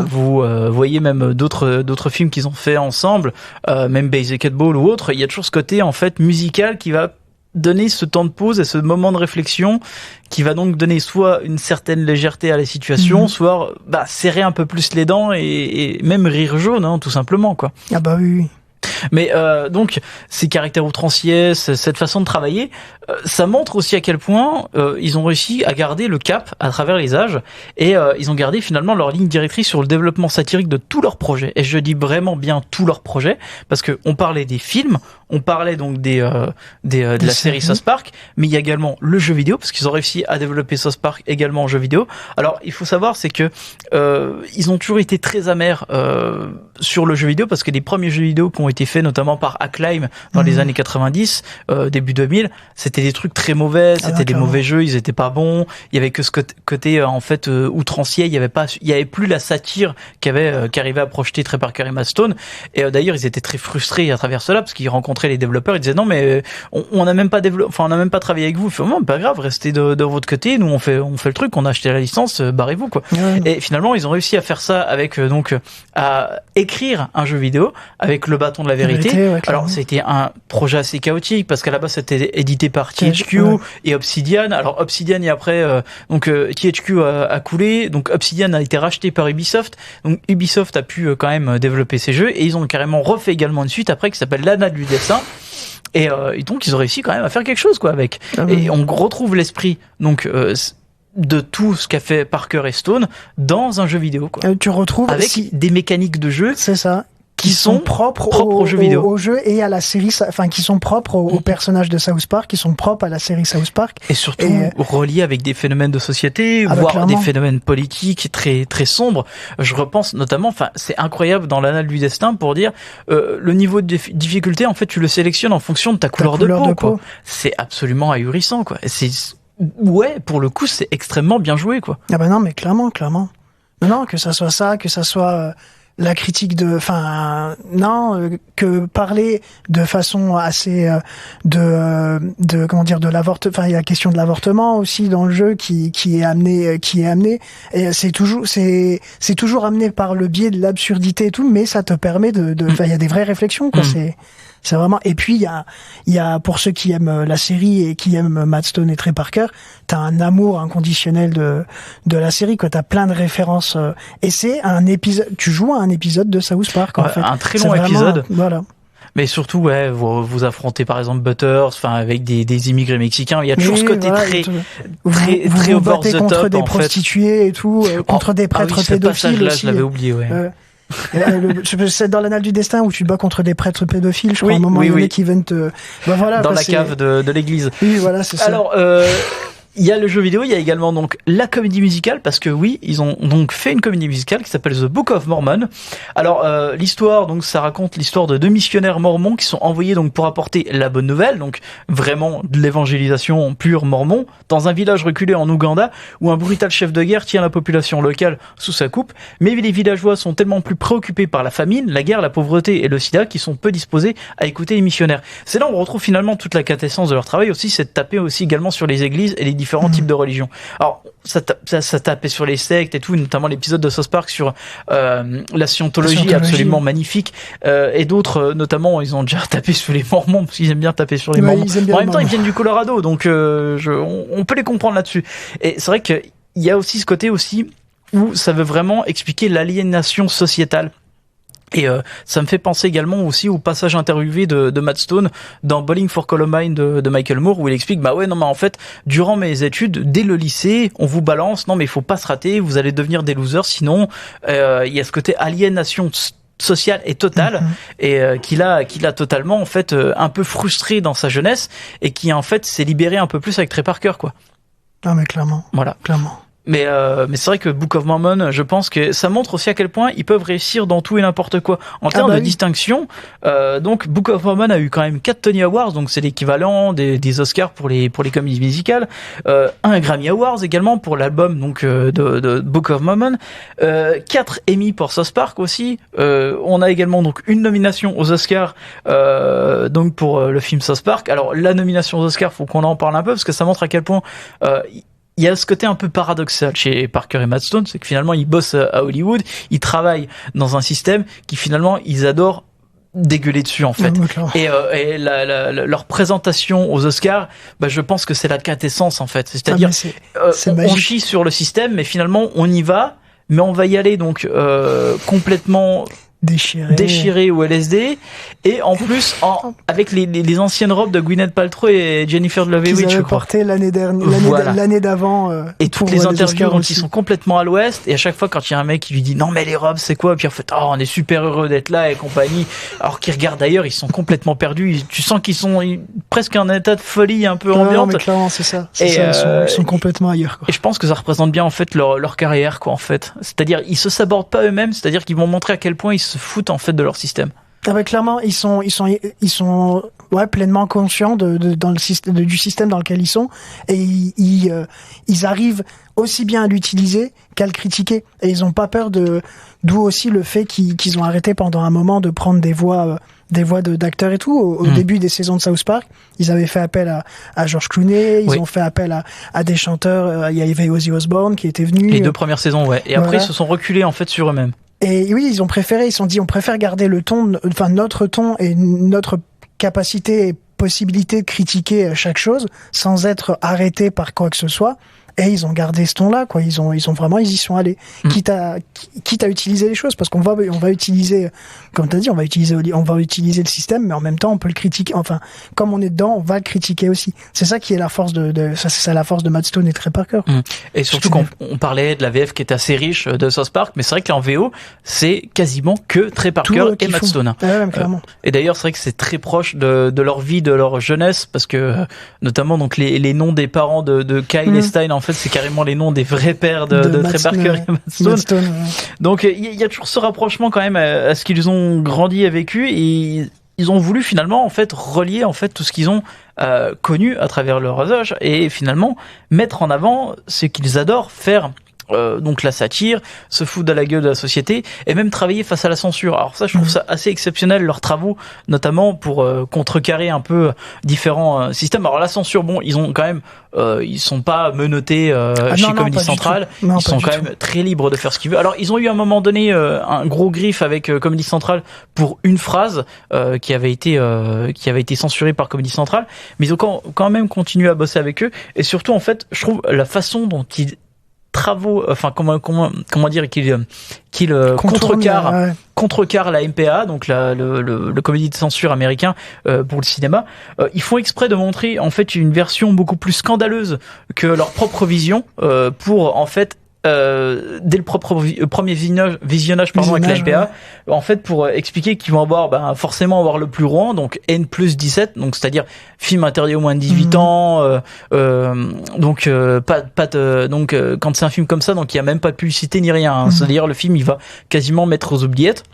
Vous voyez même d'autres films qu'ils ont fait ensemble, même Basic Ball ou autre, il y a toujours ce côté en fait musical qui va donner ce temps de pause et ce moment de réflexion qui va donc donner soit une certaine légèreté à la situation, soit serrer un peu plus les dents et même rire jaune, hein, tout simplement quoi.
Ah bah oui.
Mais donc ces caractères outranciers, cette façon de travailler, ça montre aussi à quel point ils ont réussi à garder le cap à travers les âges, et ils ont gardé finalement leur ligne directrice sur le développement satirique de tous leurs projets. Et je dis vraiment bien tous leurs projets, parce que on parlait des films, on parlait donc de la série South Park, mais il y a également le jeu vidéo, parce qu'ils ont réussi à développer South Park également en jeu vidéo. Alors il faut savoir, c'est que ils ont toujours été très amers sur le jeu vidéo, parce que les premiers jeux vidéo qui ont été faits notamment par Acclaim dans les années 90, début 2000, c'était des trucs très mauvais, c'était des mauvais jeux, ils étaient pas bons, il y avait que ce côté en fait outrancier, il y avait plus la satire qui arrivait à projeter Trey Parker et Matt Stone, et d'ailleurs ils étaient très frustrés à travers cela, parce qu'ils rencontraient les développeurs, ils disaient non mais on n'a même pas travaillé avec vous, non pas grave, restez de votre côté, nous on fait le truc, on a acheté la licence, barrez-vous quoi. Et finalement ils ont réussi à faire ça avec à écrire un jeu vidéo avec le bâton de la vérité. Alors c'était un projet assez chaotique, parce qu'à la base c'était édité par THQ et Obsidian. Alors Obsidian, et après THQ a coulé, donc Obsidian a été racheté par Ubisoft, donc Ubisoft a pu quand même développer ces jeux, et ils ont carrément refait également une suite après qui s'appelle l'Anna du dessin. Et donc ils ont réussi quand même à faire quelque chose quoi avec. Et on retrouve l'esprit donc de tout ce qu'a fait Parker et Stone dans un jeu vidéo quoi.
Tu retrouves
avec des mécaniques de jeu,
c'est ça, qui sont propres au jeu vidéo, au jeu et à la série, enfin qui sont propres aux personnages de South Park, qui sont propres à la série South Park,
et surtout reliés avec des phénomènes de société, voire clairement des phénomènes politiques très très sombres. Je repense notamment, c'est incroyable dans l'Annale du destin pour dire le niveau de difficulté en fait tu le sélectionnes en fonction de ta couleur de peau quoi. C'est absolument ahurissant quoi. Pour le coup c'est extrêmement bien joué quoi.
Ah bah non mais clairement. Non, que ça soit ça, que ça soit la critique que parler de façon assez de l'avortement, il y a la question de l'avortement aussi dans le jeu qui est amené, et c'est toujours amené par le biais de l'absurdité et tout, mais ça te permet il y a des vraies réflexions quoi. C'est vraiment, et puis il y a pour ceux qui aiment la série et qui aiment Matt Stone et Trey Parker, t'as un amour inconditionnel de la série quoi. T'as plein de références, et c'est un épisode, tu joues à un épisode de South Park en fait.
Un très long épisode.
Voilà.
Mais surtout, vous affrontez par exemple Butters, avec des immigrés mexicains. Il y a toujours ce côté très over the top
contre des prostituées et tout, contre des prêtres pédophiles aussi.
Je l'avais oublié, ouais.
C'est dans l'Annale du destin où tu te bats contre des prêtres pédophiles, je crois, à un moment donné qui viennent te...
dans la cave de l'église.
Oui, voilà, c'est ça.
Alors, il y a le jeu vidéo, il y a également donc la comédie musicale, parce que oui, ils ont donc fait une comédie musicale qui s'appelle The Book of Mormon. Alors l'histoire, donc ça raconte l'histoire de 2 missionnaires mormons qui sont envoyés donc pour apporter la bonne nouvelle, donc vraiment de l'évangélisation pure mormon, dans un village reculé en Ouganda où un brutal chef de guerre tient la population locale sous sa coupe. Mais les villageois sont tellement plus préoccupés par la famine, la guerre, la pauvreté et le sida qu'ils sont peu disposés à écouter les missionnaires. C'est là où on retrouve finalement toute la quintessence de leur travail aussi, c'est de taper aussi également sur les églises et les différents types de religions. Alors ça tapait sur les sectes et tout, notamment l'épisode de South Park sur la scientologie absolument magnifique, et d'autres notamment ils ont déjà tapé sur les mormons parce qu'ils aiment bien taper sur les mormons. En même temps ils viennent du Colorado, donc on peut les comprendre là-dessus. Et c'est vrai qu'il y a aussi ce côté aussi où ça veut vraiment expliquer l'aliénation sociétale. Et ça me fait penser également aussi au passage interviewé de Matt Stone dans Bowling for Columbine de Michael Moore, où il explique mais en fait durant mes études dès le lycée on vous balance mais il faut pas se rater, vous allez devenir des losers, sinon il y a ce côté aliénation sociale et totale, et qu'il a totalement en fait un peu frustré dans sa jeunesse, et qui en fait s'est libéré un peu plus avec Trey Parker quoi.
Non, mais clairement.
Voilà.
Clairement.
Mais c'est vrai que Book of Mormon, je pense que ça montre aussi à quel point ils peuvent réussir dans tout et n'importe quoi. En termes de distinction, donc Book of Mormon a eu quand même 4 Tony Awards, donc c'est l'équivalent des Oscars pour les comédies musicales, un Grammy Awards également pour l'album donc de Book of Mormon, 4 Emmy pour South Park aussi. On a également donc une nomination aux Oscars donc pour le film South Park. Alors la nomination aux Oscars, faut qu'on en parle un peu parce que ça montre à quel point il y a ce côté un peu paradoxal chez Parker et Matt Stone, c'est que finalement ils bossent à Hollywood, ils travaillent dans un système qui finalement ils adorent dégueuler dessus en fait. Et leur présentation aux Oscars, je pense que c'est la quintessence en fait. C'est-à-dire on chie sur le système, mais finalement on y va, mais on va y aller donc complètement déchiré au LSD, et en plus avec les anciennes robes de Gwyneth Paltrow et Jennifer Love Hewitt, je crois,
porté l'année d'avant,
et toutes les interviews donc, ils sont complètement à l'ouest, et à chaque fois quand il y a un mec qui lui dit non mais les robes c'est quoi, puis en fait on est super heureux d'être là et compagnie, alors qu'ils regardent ailleurs, ils sont complètement perdus, tu sens qu'ils sont presque en état de folie un peu ambiante.
Non, mais clairement c'est ça, ils sont complètement ailleurs quoi.
Et je pense que ça représente bien en fait leur carrière quoi en fait, c'est-à-dire ils se sabordent pas eux-mêmes, c'est-à-dire qu'ils vont montrer à quel point ils se foutent en fait de leur système.
Ah bah clairement, ils sont pleinement conscients dans le système, du système dans lequel ils sont, et ils arrivent aussi bien à l'utiliser qu'à le critiquer, et ils ont pas peur d'où aussi le fait qu'ils ont arrêté pendant un moment de prendre des voix d'acteurs et tout. Au début des saisons de South Park, ils avaient fait appel à George Clooney, ils ont fait appel à des chanteurs, il y avait Ozzy Osbourne qui était venu.
Les 2 premières saisons, ouais. Et après, ils se sont reculés en fait sur eux-mêmes.
Et oui, ils se sont dit, on préfère garder le ton, enfin notre ton et notre capacité et possibilité de critiquer chaque chose sans être arrêté par quoi que ce soit. Et ils ont gardé ce ton-là, quoi. Ils y sont allés. Quitte à utiliser les choses, parce qu'on va utiliser, comme t'as dit, on va utiliser le système, mais en même temps, on peut le critiquer. Enfin, comme on est dedans, on va le critiquer aussi. C'est ça qui est la force c'est la force de Matt Stone et Trey Parker.
Et surtout qu'on parlait de la VF qui est assez riche de South Park, mais c'est vrai qu'en VO, c'est quasiment que Trey Parker et Matt Stone.
Ouais, clairement.
Et d'ailleurs, c'est vrai que c'est très proche de leur vie, de leur jeunesse, parce que, notamment, donc, les noms des parents de Kyle et Stein, en fait, c'est carrément les noms des vrais pères de Trey Parker et Matt Stone. Donc il y a toujours ce rapprochement quand même à ce qu'ils ont grandi et vécu, et ils ont voulu finalement en fait relier en fait tout ce qu'ils ont connu à travers leur âge, et finalement mettre en avant ce qu'ils adorent faire. Donc la satire, se foutre de la gueule de la société, et même travailler face à la censure. Alors ça, je trouve ça assez exceptionnel, leurs travaux, notamment pour contrecarrer un peu différents systèmes. Alors la censure, bon, ils ont quand même, ils sont pas menottés chez Comedy Central, ils sont quand même très libres de faire ce qu'ils veulent. Alors ils ont eu à un moment donné un gros griffe avec Comedy Central pour une phrase qui avait été censurée par Comedy Central, mais ils ont quand même continué à bosser avec eux, et surtout en fait, je trouve la façon dont ils comment dire qu'il contrecarre la MPA, donc le comité de censure américain pour le cinéma. Ils font exprès de montrer en fait une version beaucoup plus scandaleuse que leur propre vision pour en fait dès le premier visionnage avec la MPA, en fait pour expliquer qu'ils vont forcément avoir le plus rond, donc N+17, donc c'est-à-dire film interdit aux moins de 18 ans, donc donc quand c'est un film comme ça, donc il y a même pas de publicité ni rien, c'est-à-dire le film il va quasiment mettre aux oubliettes.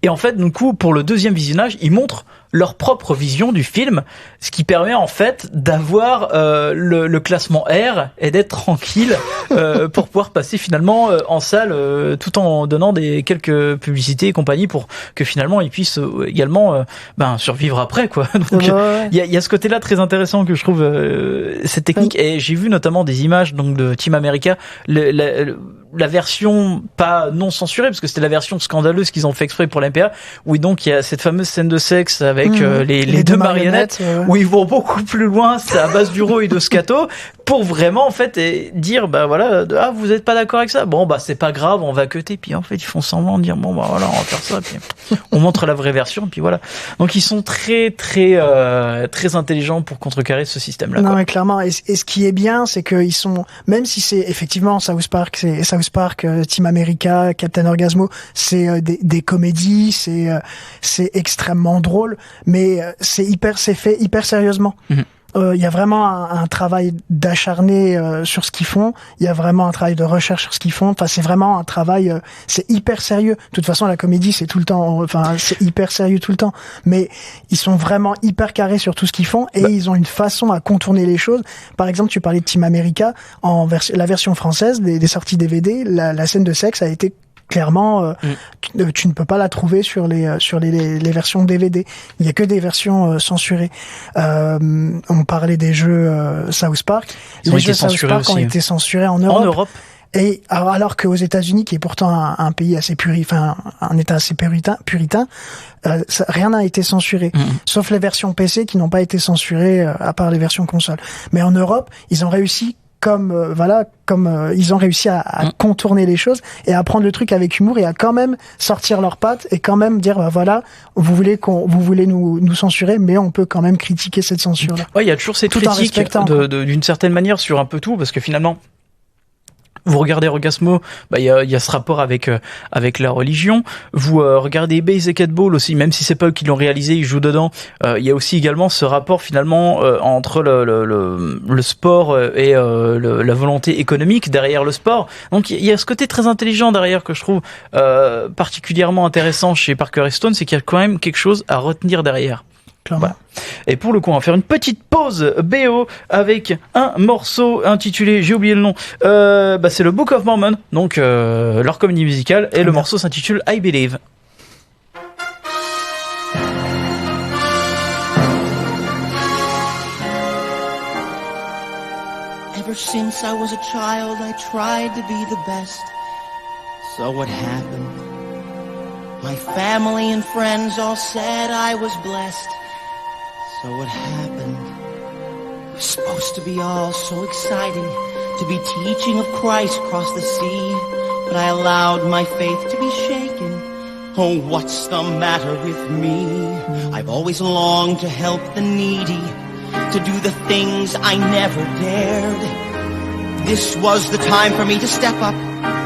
Et en fait, du coup, pour le deuxième visionnage, ils montrent leur propre vision du film, ce qui permet en fait d'avoir le classement R et d'être tranquille pour pouvoir passer finalement en salle tout en donnant quelques publicités et compagnie pour que finalement ils puissent également survivre après quoi. Donc il y a ce côté-là très intéressant que je trouve cette technique, et j'ai vu notamment des images donc de Team America, la version pas non censurée, parce que c'était la version scandaleuse qu'ils ont fait exprès pour l'MPA, où donc il y a cette fameuse scène de sexe avec les deux marionnettes où ils vont beaucoup plus loin, c'est à base d'Uro et de scato, pour vraiment en fait dire vous êtes pas d'accord avec ça, c'est pas grave, on va cutter, puis en fait ils font semblant de dire on va faire ça, puis on montre la vraie version, puis voilà. Donc ils sont très très très intelligents pour contrecarrer ce système là.
Non mais clairement, et ce qui est bien, c'est que ils sont, même si c'est effectivement South Park, Team America, Captain Orgasmo, c'est des comédies, c'est extrêmement drôle, mais c'est fait hyper sérieusement. il y a vraiment un travail d'acharné sur ce qu'ils font. Il y a vraiment un travail de recherche sur ce qu'ils font. Enfin, c'est vraiment un travail, c'est hyper sérieux. De toute façon, la comédie, c'est tout le temps, enfin, c'est hyper sérieux tout le temps. Mais ils sont vraiment hyper carrés sur tout ce qu'ils font et ils ont une façon à contourner les choses. Par exemple, tu parlais de Team America, la version française des sorties DVD, la scène de sexe a été clairement, tu ne peux pas la trouver sur les versions DVD. Il y a que des versions censurées. On parlait des jeux South Park. Les jeux South Park ont été censurés en Europe. Et alors qu'aux États-Unis, qui est pourtant un pays assez un État assez puritain, rien n'a été censuré, sauf les versions PC qui n'ont pas été censurées à part les versions console. Mais en Europe, ils ont réussi ils ont réussi à contourner les choses et à prendre le truc avec humour et à quand même sortir leurs pattes et quand même dire vous voulez nous censurer, mais on peut quand même critiquer cette censure là.
Ouais, il y a toujours cette critique d'une certaine manière sur un peu tout, parce que finalement vous regardez Orgasmo, il y a ce rapport avec la religion. Vous regardez Basic Ball aussi, même si c'est pas eux qui l'ont réalisé, ils jouent dedans. Il y a aussi également ce rapport finalement entre le sport et la volonté économique derrière le sport. Donc il y a ce côté très intelligent derrière que je trouve particulièrement intéressant chez Parker Stone, c'est qu'il y a quand même quelque chose à retenir derrière. Voilà. Et pour le coup, on va faire une petite pause BO avec un morceau intitulé, j'ai oublié le nom, c'est le Book of Mormon, donc leur comédie musicale, et le morceau s'intitule I Believe.
Ever since I was a child, I tried to be the best. So what happened? My family and friends all said I was blessed. So what happened? It was supposed to be all so exciting, to be teaching of Christ across the sea, but I allowed my faith to be shaken. Oh, what's the matter with me? I've always longed to help the needy, to do the things I never dared. This was the time for me to step up,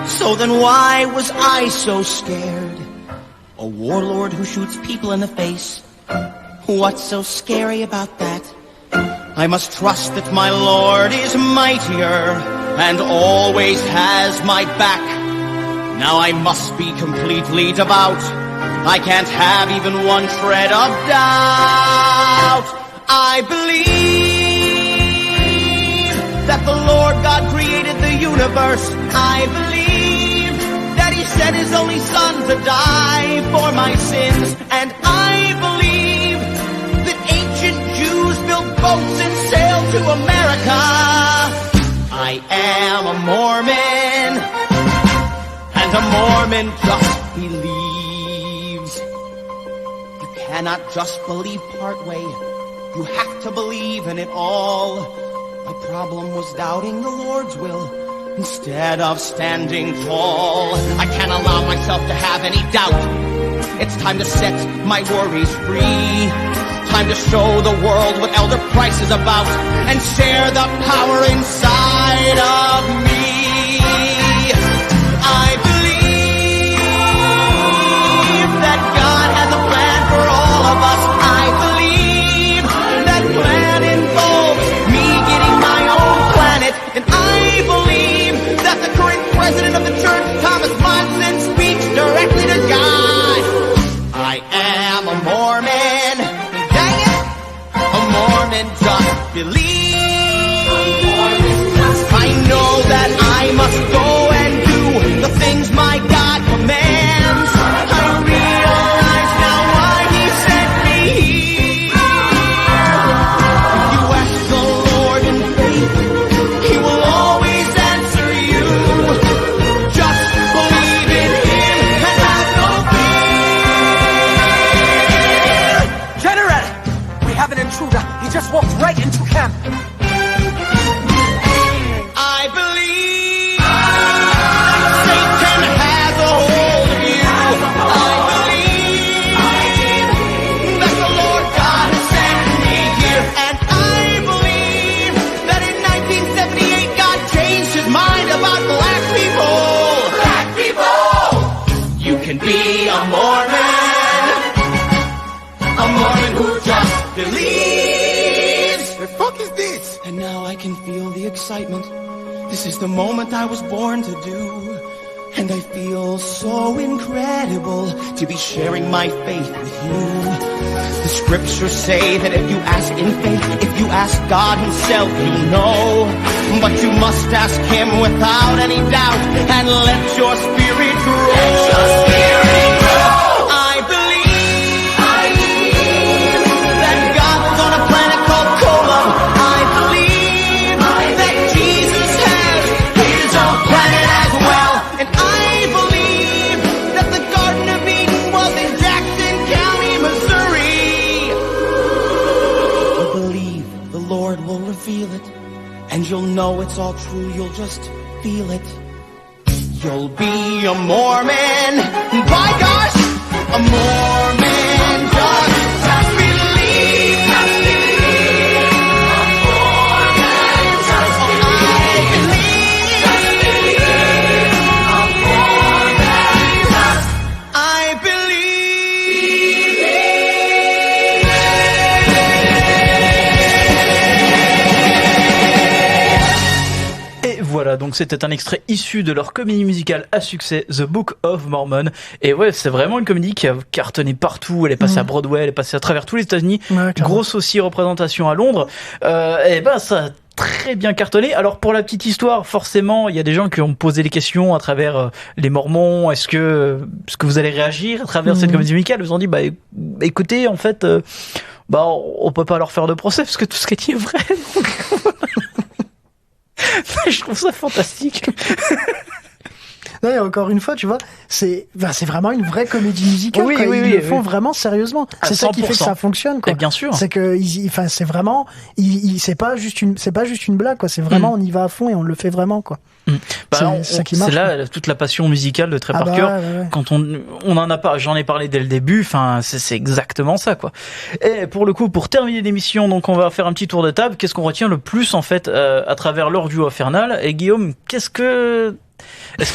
so then why was I so scared? A warlord who shoots people in the face, what's so scary about that? I must trust that my Lord is mightier and always has my back. Now I must be completely devout. I can't have even one shred of doubt. I believe that the Lord God created the universe. I believe that He sent His only Son to die for my sins. And I believe that ancient Jews built boats and sailed to America. I am a Mormon, and a Mormon just believes. You cannot just believe part way. You have to believe in it all. My problem was doubting the Lord's will instead of standing tall. I can't allow myself to have any doubt. It's time to set my worries free. Time to show the world what Elder Price is about and share the power inside of me. I believe that God has a plan for all of us. I believe that plan involves me getting my own planet. And I believe that the current president of the church, Thomas Monson, speaks directly to God. I am a Mormon. Dang it! A Mormon just believes. I know that I must go and do the things my God commands. I realize now why He sent me here. You ask the Lord in faith, He will always answer you. Just believe in Him and have no fear.
General, we have an intruder. He just walked right into camp.
I believe that Satan has a hold of you. I believe that the Lord God has sent me here. And I believe that in 1978 God changed His mind about black people. Black people! You can be a Mormon who just believes. fuck is this? And now I can feel the excitement. This is the moment I was born to do. And I feel so incredible to be sharing my faith with you. The scriptures say that if you ask in faith, if you ask God himself, you'll know. But you must ask him without any doubt and let your spirit grow. Let your spirit grow. I believe that God was on a planet called Kolob. I believe that Jesus has his own planet as well. And I believe that the Garden of Eden was in Jackson County, Missouri. I believe the Lord will reveal it, and you'll know it's all true, you'll just feel it. You'll be a Mormon, by gosh, a Mormon, just believe, just believe. A Mormon, just believe. Just believe. A Mormon, just I believe.
Et voilà, donc c'était un extrait issu de leur comédie musicale à succès, The Book of Mormon. Et ouais, c'est vraiment une comédie qui a cartonné partout. Elle est passée à Broadway, elle est passée à travers tous les États-Unis. Ouais, grosse aussi représentation à Londres. Et ben ça a très bien cartonné. Alors pour la petite histoire, forcément, il y a des gens qui ont posé des questions à travers les Mormons. Est-ce que vous allez réagir à travers cette comédie musicale? Ils ont dit, bah écoutez, en fait, on peut pas leur faire de procès parce que tout ce qui est dit est vrai. Je trouve ça fantastique.
Non, et encore une fois, tu vois, c'est vraiment une vraie comédie musicale. Oui, ils le font vraiment sérieusement. C'est ça qui fait que ça fonctionne, quoi.
Et bien sûr.
C'est que, c'est vraiment, c'est pas juste une blague, quoi. C'est vraiment, on y va à fond et on le fait vraiment, quoi. C'est ça qui marche.
C'est là toute la passion musicale de Trey Parker. Ouais. Quand on en a pas, j'en ai parlé dès le début. Enfin, c'est exactement ça, quoi. Et pour le coup, pour terminer l'émission, donc on va faire un petit tour de table. Qu'est-ce qu'on retient le plus en fait à travers leur duo infernal? Et Guillaume, est-ce que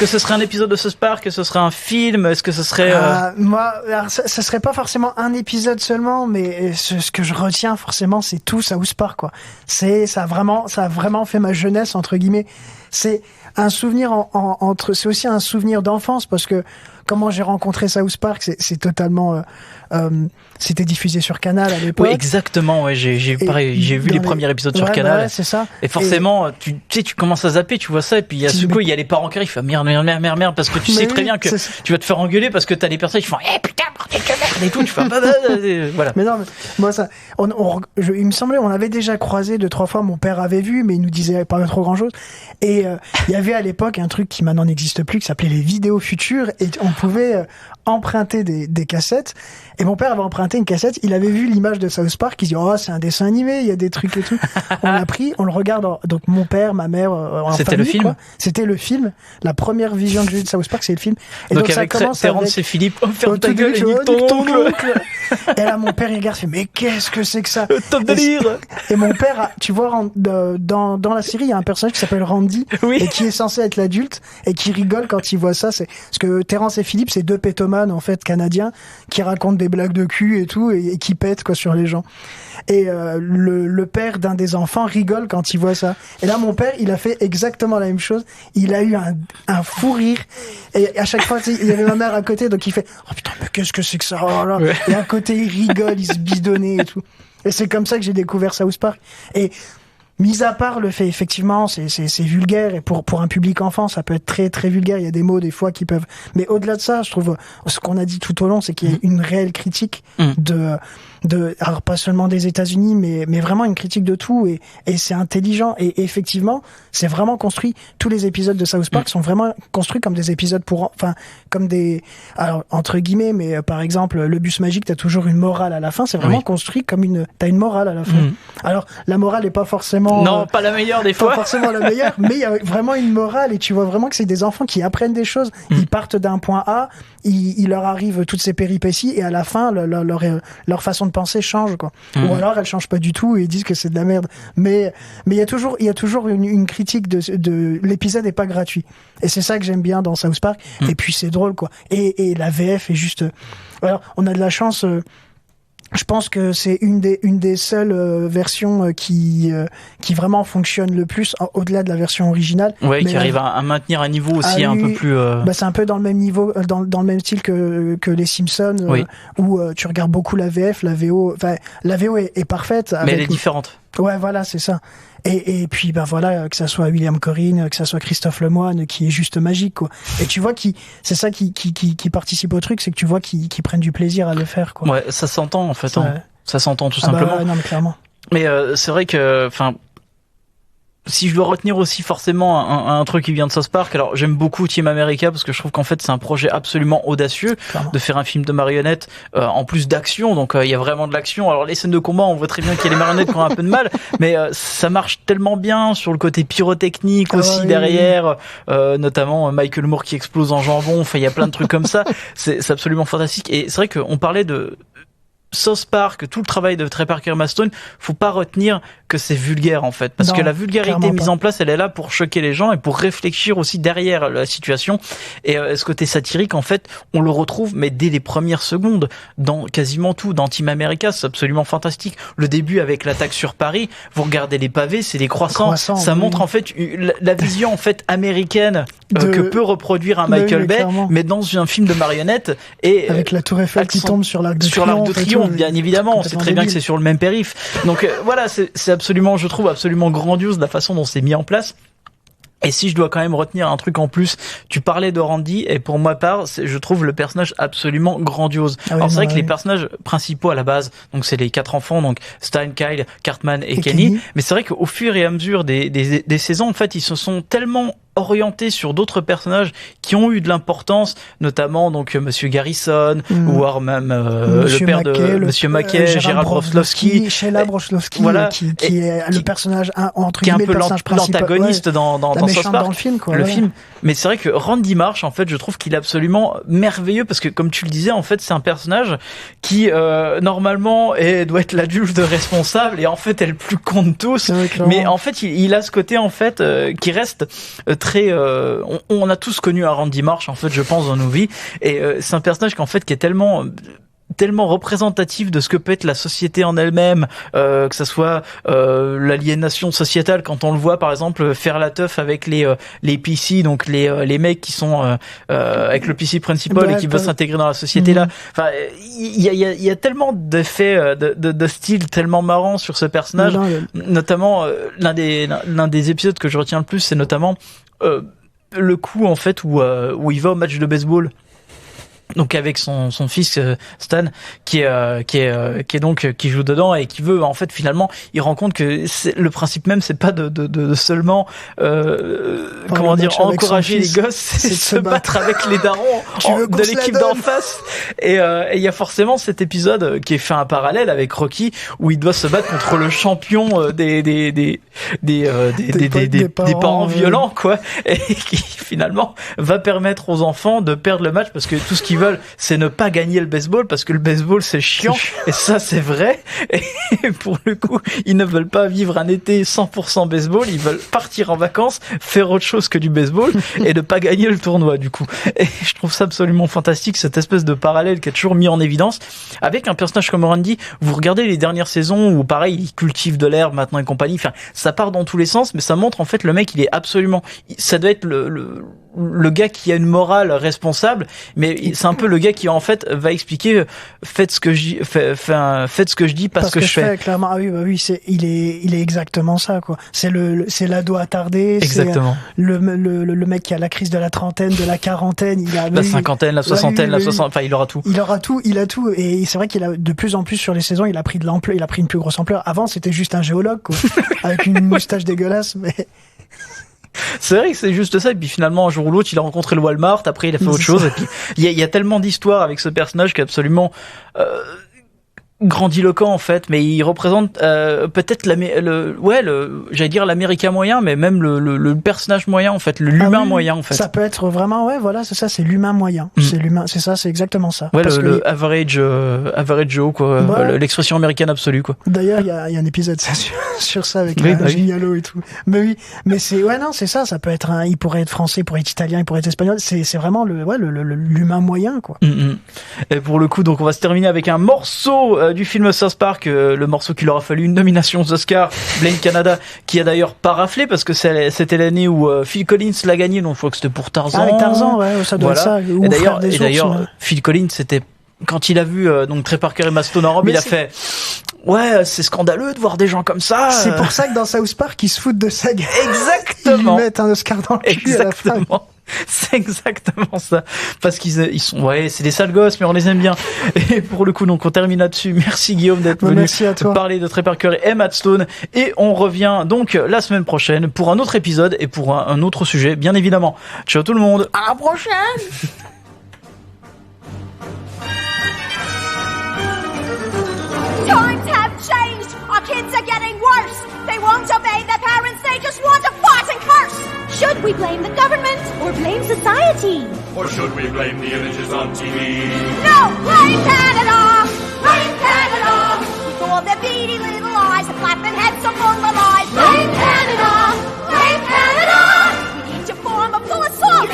ce serait un épisode de South Park? Est-ce que ce serait un film? Est-ce que ce serait
moi, alors, ça serait pas forcément un épisode seulement, mais ce que je retiens forcément, c'est tout South Park, quoi. Ça a vraiment fait ma jeunesse, entre guillemets. C'est un souvenir c'est aussi un souvenir d'enfance, parce que comment j'ai rencontré South Park, c'est totalement c'était diffusé sur Canal à l'époque.
Oui, exactement. Ouais, j'ai vu les premiers épisodes sur Canal.
Ouais, c'est ça.
Et forcément, tu commences à zapper, tu vois ça, et puis il y a les parents qui arrivent, ils font merde, parce que tu sais très bien que tu vas te faire engueuler parce que t'as des personnes qui font putain, bordel de merde et tout. Tu fais voilà.
Mais non, moi ça, il me semblait, on avait déjà croisé 2-3 fois. Mon père avait vu, mais il nous disait pas trop grand chose. Et il y avait à l'époque un truc qui maintenant n'existe plus, qui s'appelait les vidéos futures, et on pouvait emprunter des cassettes. Et mon père avait emprunté une cassette, il avait vu l'image de South Park, il dit c'est un dessin animé, il y a des trucs et tout. On l'a pris, on le regarde, donc mon père, ma mère, en
C'était
famille,
le film,
quoi. C'était le film. La première vision que j'ai eue de South Park, c'est le film. Et
donc
ça
avec
commence
Terrence et Philippe, ferme ta gueule et nique ton oncle.
Et là mon père il regarde, il fait mais qu'est-ce que c'est que ça?
Top délire.
Et mon père, tu vois, dans la série, il y a un personnage qui s'appelle Randy, et qui est censé être l'adulte, et qui rigole quand il voit ça. C'est parce que Terrence et Philippe, c'est deux pétomanes en fait canadiens qui racontent des blagues de cul et tout, et qui pètent quoi sur les gens. Et le père d'un des enfants rigole quand il voit ça. Et là mon père, il a fait exactement la même chose. Il a eu un fou rire, et à chaque fois il y avait ma mère à côté, donc il fait putain mais qu'est-ce que c'est que ça, oh là. Ouais. Et à côté il rigole, il se bidonnait et tout. Et c'est comme ça que j'ai découvert South Park. Et mis à part le fait, effectivement, c'est vulgaire, et pour un public enfant, ça peut être très très vulgaire. Il y a des mots des fois qui peuvent. Mais au-delà de ça, je trouve ce qu'on a dit tout au long, c'est qu'il y a une réelle critique alors pas seulement des États-Unis, mais vraiment une critique de tout, et c'est intelligent, et effectivement, c'est vraiment construit. Tous les épisodes de South Park sont vraiment construits comme des épisodes comme des, alors entre guillemets, mais par exemple le bus magique, t'as toujours une morale à la fin. C'est vraiment construit comme t'as une morale à la fin. Alors la morale est pas forcément
pas la meilleure des fois,
pas forcément la meilleure, mais il y a vraiment une morale, et tu vois vraiment que c'est des enfants qui apprennent des choses. Ils partent d'un point A, il leur arrive toutes ces péripéties, et à la fin leur façon de penser change, quoi. Ou alors elle change pas du tout, et ils disent que c'est de la merde. Mais il y a toujours une critique de l'épisode est pas gratuit. Et c'est ça que j'aime bien dans South Park. Et puis c'est drôle, quoi. Et la VF est juste, alors on a de la chance, Je pense que c'est une des seules versions qui vraiment fonctionne le plus au-delà de la version originale.
Ouais, qui arrive à maintenir un niveau aussi un peu plus.
Bah c'est un peu dans le même niveau, dans le même style que les Simpsons, où tu regardes beaucoup la VF, la VO. Enfin, la VO est parfaite.
Mais elle est différente.
Ouais, voilà, c'est ça. Et puis ben voilà, que ça soit William Corrin, que ça soit Christophe Lemoine, qui est juste magique, quoi. Et tu vois c'est ça qui participe au truc, c'est que tu vois qu'ils prennent du plaisir à le faire, quoi.
Ouais, ça s'entend en fait. Ça s'entend tout simplement.
Bah, non, mais clairement.
Mais c'est vrai que, enfin, si je dois retenir aussi forcément un truc qui vient de South Park, alors j'aime beaucoup Team America parce que je trouve qu'en fait c'est un projet absolument audacieux de faire un film de marionnettes en plus d'action, donc il y a vraiment de l'action. Alors les scènes de combat, on voit très bien qu'il y a les marionnettes qui ont un peu de mal, mais ça marche tellement bien sur le côté pyrotechnique aussi derrière, notamment Michael Moore qui explose en jambon. Enfin, il y a plein de trucs comme ça. C'est absolument fantastique. Et c'est vrai qu'on parlait de South Park, tout le travail de Trey Parker Maston, faut pas retenir que c'est vulgaire en fait, parce que la vulgarité mise en place, elle est là pour choquer les gens et pour réfléchir aussi derrière la situation. Et ce côté satirique, en fait, on le retrouve mais dès les premières secondes dans quasiment tout. Dans Team America, c'est absolument fantastique. Le début avec l'attaque sur Paris, vous regardez les pavés, c'est des croissants. Ça montre en fait la vision en fait américaine que peut reproduire un Michael Bay, mais dans un film de marionnettes et
avec la Tour Eiffel qui tombe sur l'Arc de
Triomphe. Bien évidemment, on sait très bien que c'est sur le même périph'. Donc voilà, c'est absolument, je trouve absolument grandiose la façon dont c'est mis en place. Et si je dois quand même retenir un truc en plus, tu parlais de Randy, et pour ma part, je trouve le personnage absolument grandiose. Alors c'est vrai que les personnages principaux à la base, donc c'est les 4 enfants, donc Stein, Kyle, Cartman et Kenny. Mais c'est vrai qu'au fur et à mesure des saisons, en fait, ils se sont tellement orienté sur d'autres personnages qui ont eu de l'importance, notamment donc Monsieur Garrison ou même le père de Monsieur Mackay, Gérald Broflovski,
Sheila Broflovski, voilà, qui est le personnage entre guillemets,
le personnage principal, l'antagoniste dans South Park,
dans le film, quoi.
Le film. Mais c'est vrai que Randy Marsh, en fait, je trouve qu'il est absolument merveilleux parce que, comme tu le disais, en fait, c'est un personnage qui normalement doit être l'adulte responsable et en fait est le plus con de tous. Mais en fait, il a ce côté en fait qui reste très on a tous connu un Randy Marsh en fait, je pense, dans nos vies, et c'est un personnage qui est tellement représentatif de ce que peut être la société en elle-même, que ça soit l'aliénation sociétale quand on le voit par exemple faire la teuf avec les PC, donc les mecs qui sont avec le PC principal et qui veulent s'intégrer dans la société là. Enfin, il y a tellement d'effets de style tellement marrant sur ce personnage. Notamment l'un des épisodes que je retiens le plus, c'est notamment le coup en fait où il va au match de baseball. Donc avec son fils Stan qui joue dedans et qui veut en fait finalement il rend compte que le principe même c'est pas de seulement encourager les gosses, c'est de se battre avec les darons de l'équipe d'en face, et il y a forcément cet épisode qui est fait un parallèle avec Rocky où il doit se battre contre le champion des parents violents quoi, et qui finalement va permettre aux enfants de perdre le match parce que tout ce qu'ils veulent c'est ne pas gagner le baseball parce que le baseball c'est chiant, et ça c'est vrai, et pour le coup ils ne veulent pas vivre un été 100% baseball, ils veulent partir en vacances, faire autre chose que du baseball et ne pas gagner le tournoi du coup. Et je trouve ça absolument fantastique, cette espèce de parallèle qui est toujours mis en évidence avec un personnage comme Randy. Vous regardez les dernières saisons où pareil il cultive de l'herbe maintenant et compagnie, enfin ça part dans tous les sens, mais ça montre en fait le mec il est absolument, ça doit être le gars qui a une morale responsable, mais c'est un peu le gars qui en fait va expliquer faites ce que je dis, faites ce que je dis parce que je fais.
Clairement, ah oui, il est exactement ça quoi. C'est l'ado attardé,
exactement.
C'est le mec qui a la crise de la trentaine, de la quarantaine, il a
la cinquantaine, la soixantaine, la soixante, enfin il aura tout.
Il a tout, et c'est vrai qu'il a de plus en plus sur les saisons, il a pris de l'ampleur, il a pris une plus grosse ampleur. Avant c'était juste un géologue quoi, avec une moustache dégueulasse, mais
c'est vrai que c'est juste ça, et puis finalement un jour ou l'autre il a rencontré le Walmart, après il a fait autre chose, et puis il y a tellement d'histoires avec ce personnage qui est absolument grandiloquent en fait, mais il représente peut-être j'allais dire l'américain moyen, mais même le personnage moyen en fait, l'humain moyen en fait.
Ça peut être vraiment, ouais, voilà, c'est ça, c'est l'humain moyen. C'est l'humain, c'est ça, c'est exactement ça.
Ouais, le average Joe quoi, l'expression américaine absolue quoi.
D'ailleurs, il y a un épisode sur ça avec Gignalo et tout. Mais oui, mais c'est ça peut être il pourrait être français, il pourrait être italien, il pourrait être espagnol, c'est vraiment l'humain moyen quoi.
Et pour le coup, donc on va se terminer avec un morceau du film South Park, le morceau qui leur a fallu une nomination aux Oscars, Blame Canada, qui a d'ailleurs pas raflé parce que c'était l'année où Phil Collins l'a gagné, donc je crois que c'était pour Tarzan.
Avec Tarzan, ouais, ça doit être ça.
Et d'ailleurs, Phil Collins, c'était quand il a vu donc Trey Parker et Emma Stone en robe, il a fait ouais, c'est scandaleux de voir des gens comme ça.
C'est pour ça que dans South Park, ils se foutent de sa gueule.
Exactement.
Ils lui mettent un Oscar dans le cul à la fin.
C'est exactement ça. Parce qu'ils sont, ouais, c'est des sales gosses, mais on les aime bien. Et pour le coup, donc, on termine là-dessus. Merci Guillaume d'être venu parler de Trey Parker et Emma Stone. Et on revient donc la semaine prochaine pour un autre épisode et pour un autre sujet, bien évidemment. Ciao tout le monde.
À la prochaine.
Times have changed. Our kids are getting worse. They won't obey their parents. They just want to fight and curse. Should we blame the government or blame society?
Or should we blame the images on TV?
No! Blame Canada! Blame Canada! With all their beady little eyes and flapping heads upon the lies. Blame Canada! Blame Canada! We need to form a full assault.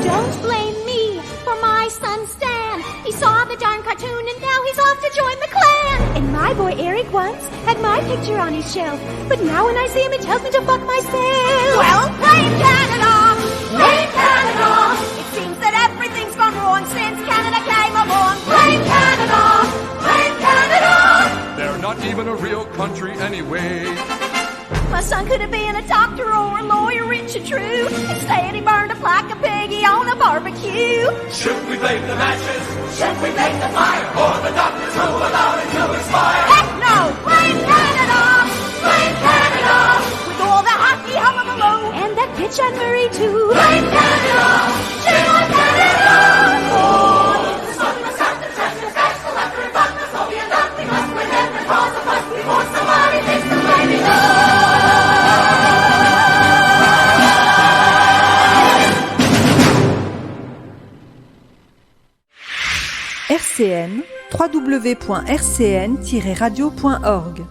Don't blame me for my son's stand. He saw the darn cartoon and now he's off to join the Klan. And my boy Eric once had my picture on his shelf, but now when I see him it tells me to fuck myself. Well, blame Canada! Blame Canada! It seems that everything's gone wrong since Canada came along. Blame Canada! Blame Canada!
They're not even a real country anyway.
My son could have been a doctor or a lawyer, rich and true. Instead, he burned up like a piggy on a barbecue.
Should we blame the matches? Should we blame the fire? Or the doctors who allowed it to expire?
Heck no! Blame Canada! Blame Canada! With all the hockey hullabaloo and that bitch Anne Murray too. Blame Canada! Shame on Canada! Oh, the sun must have to test the cash, the left and back, the Soviet left. We must win every cause of us before somebody takes the blame.
RCN, www.rcn-radio.org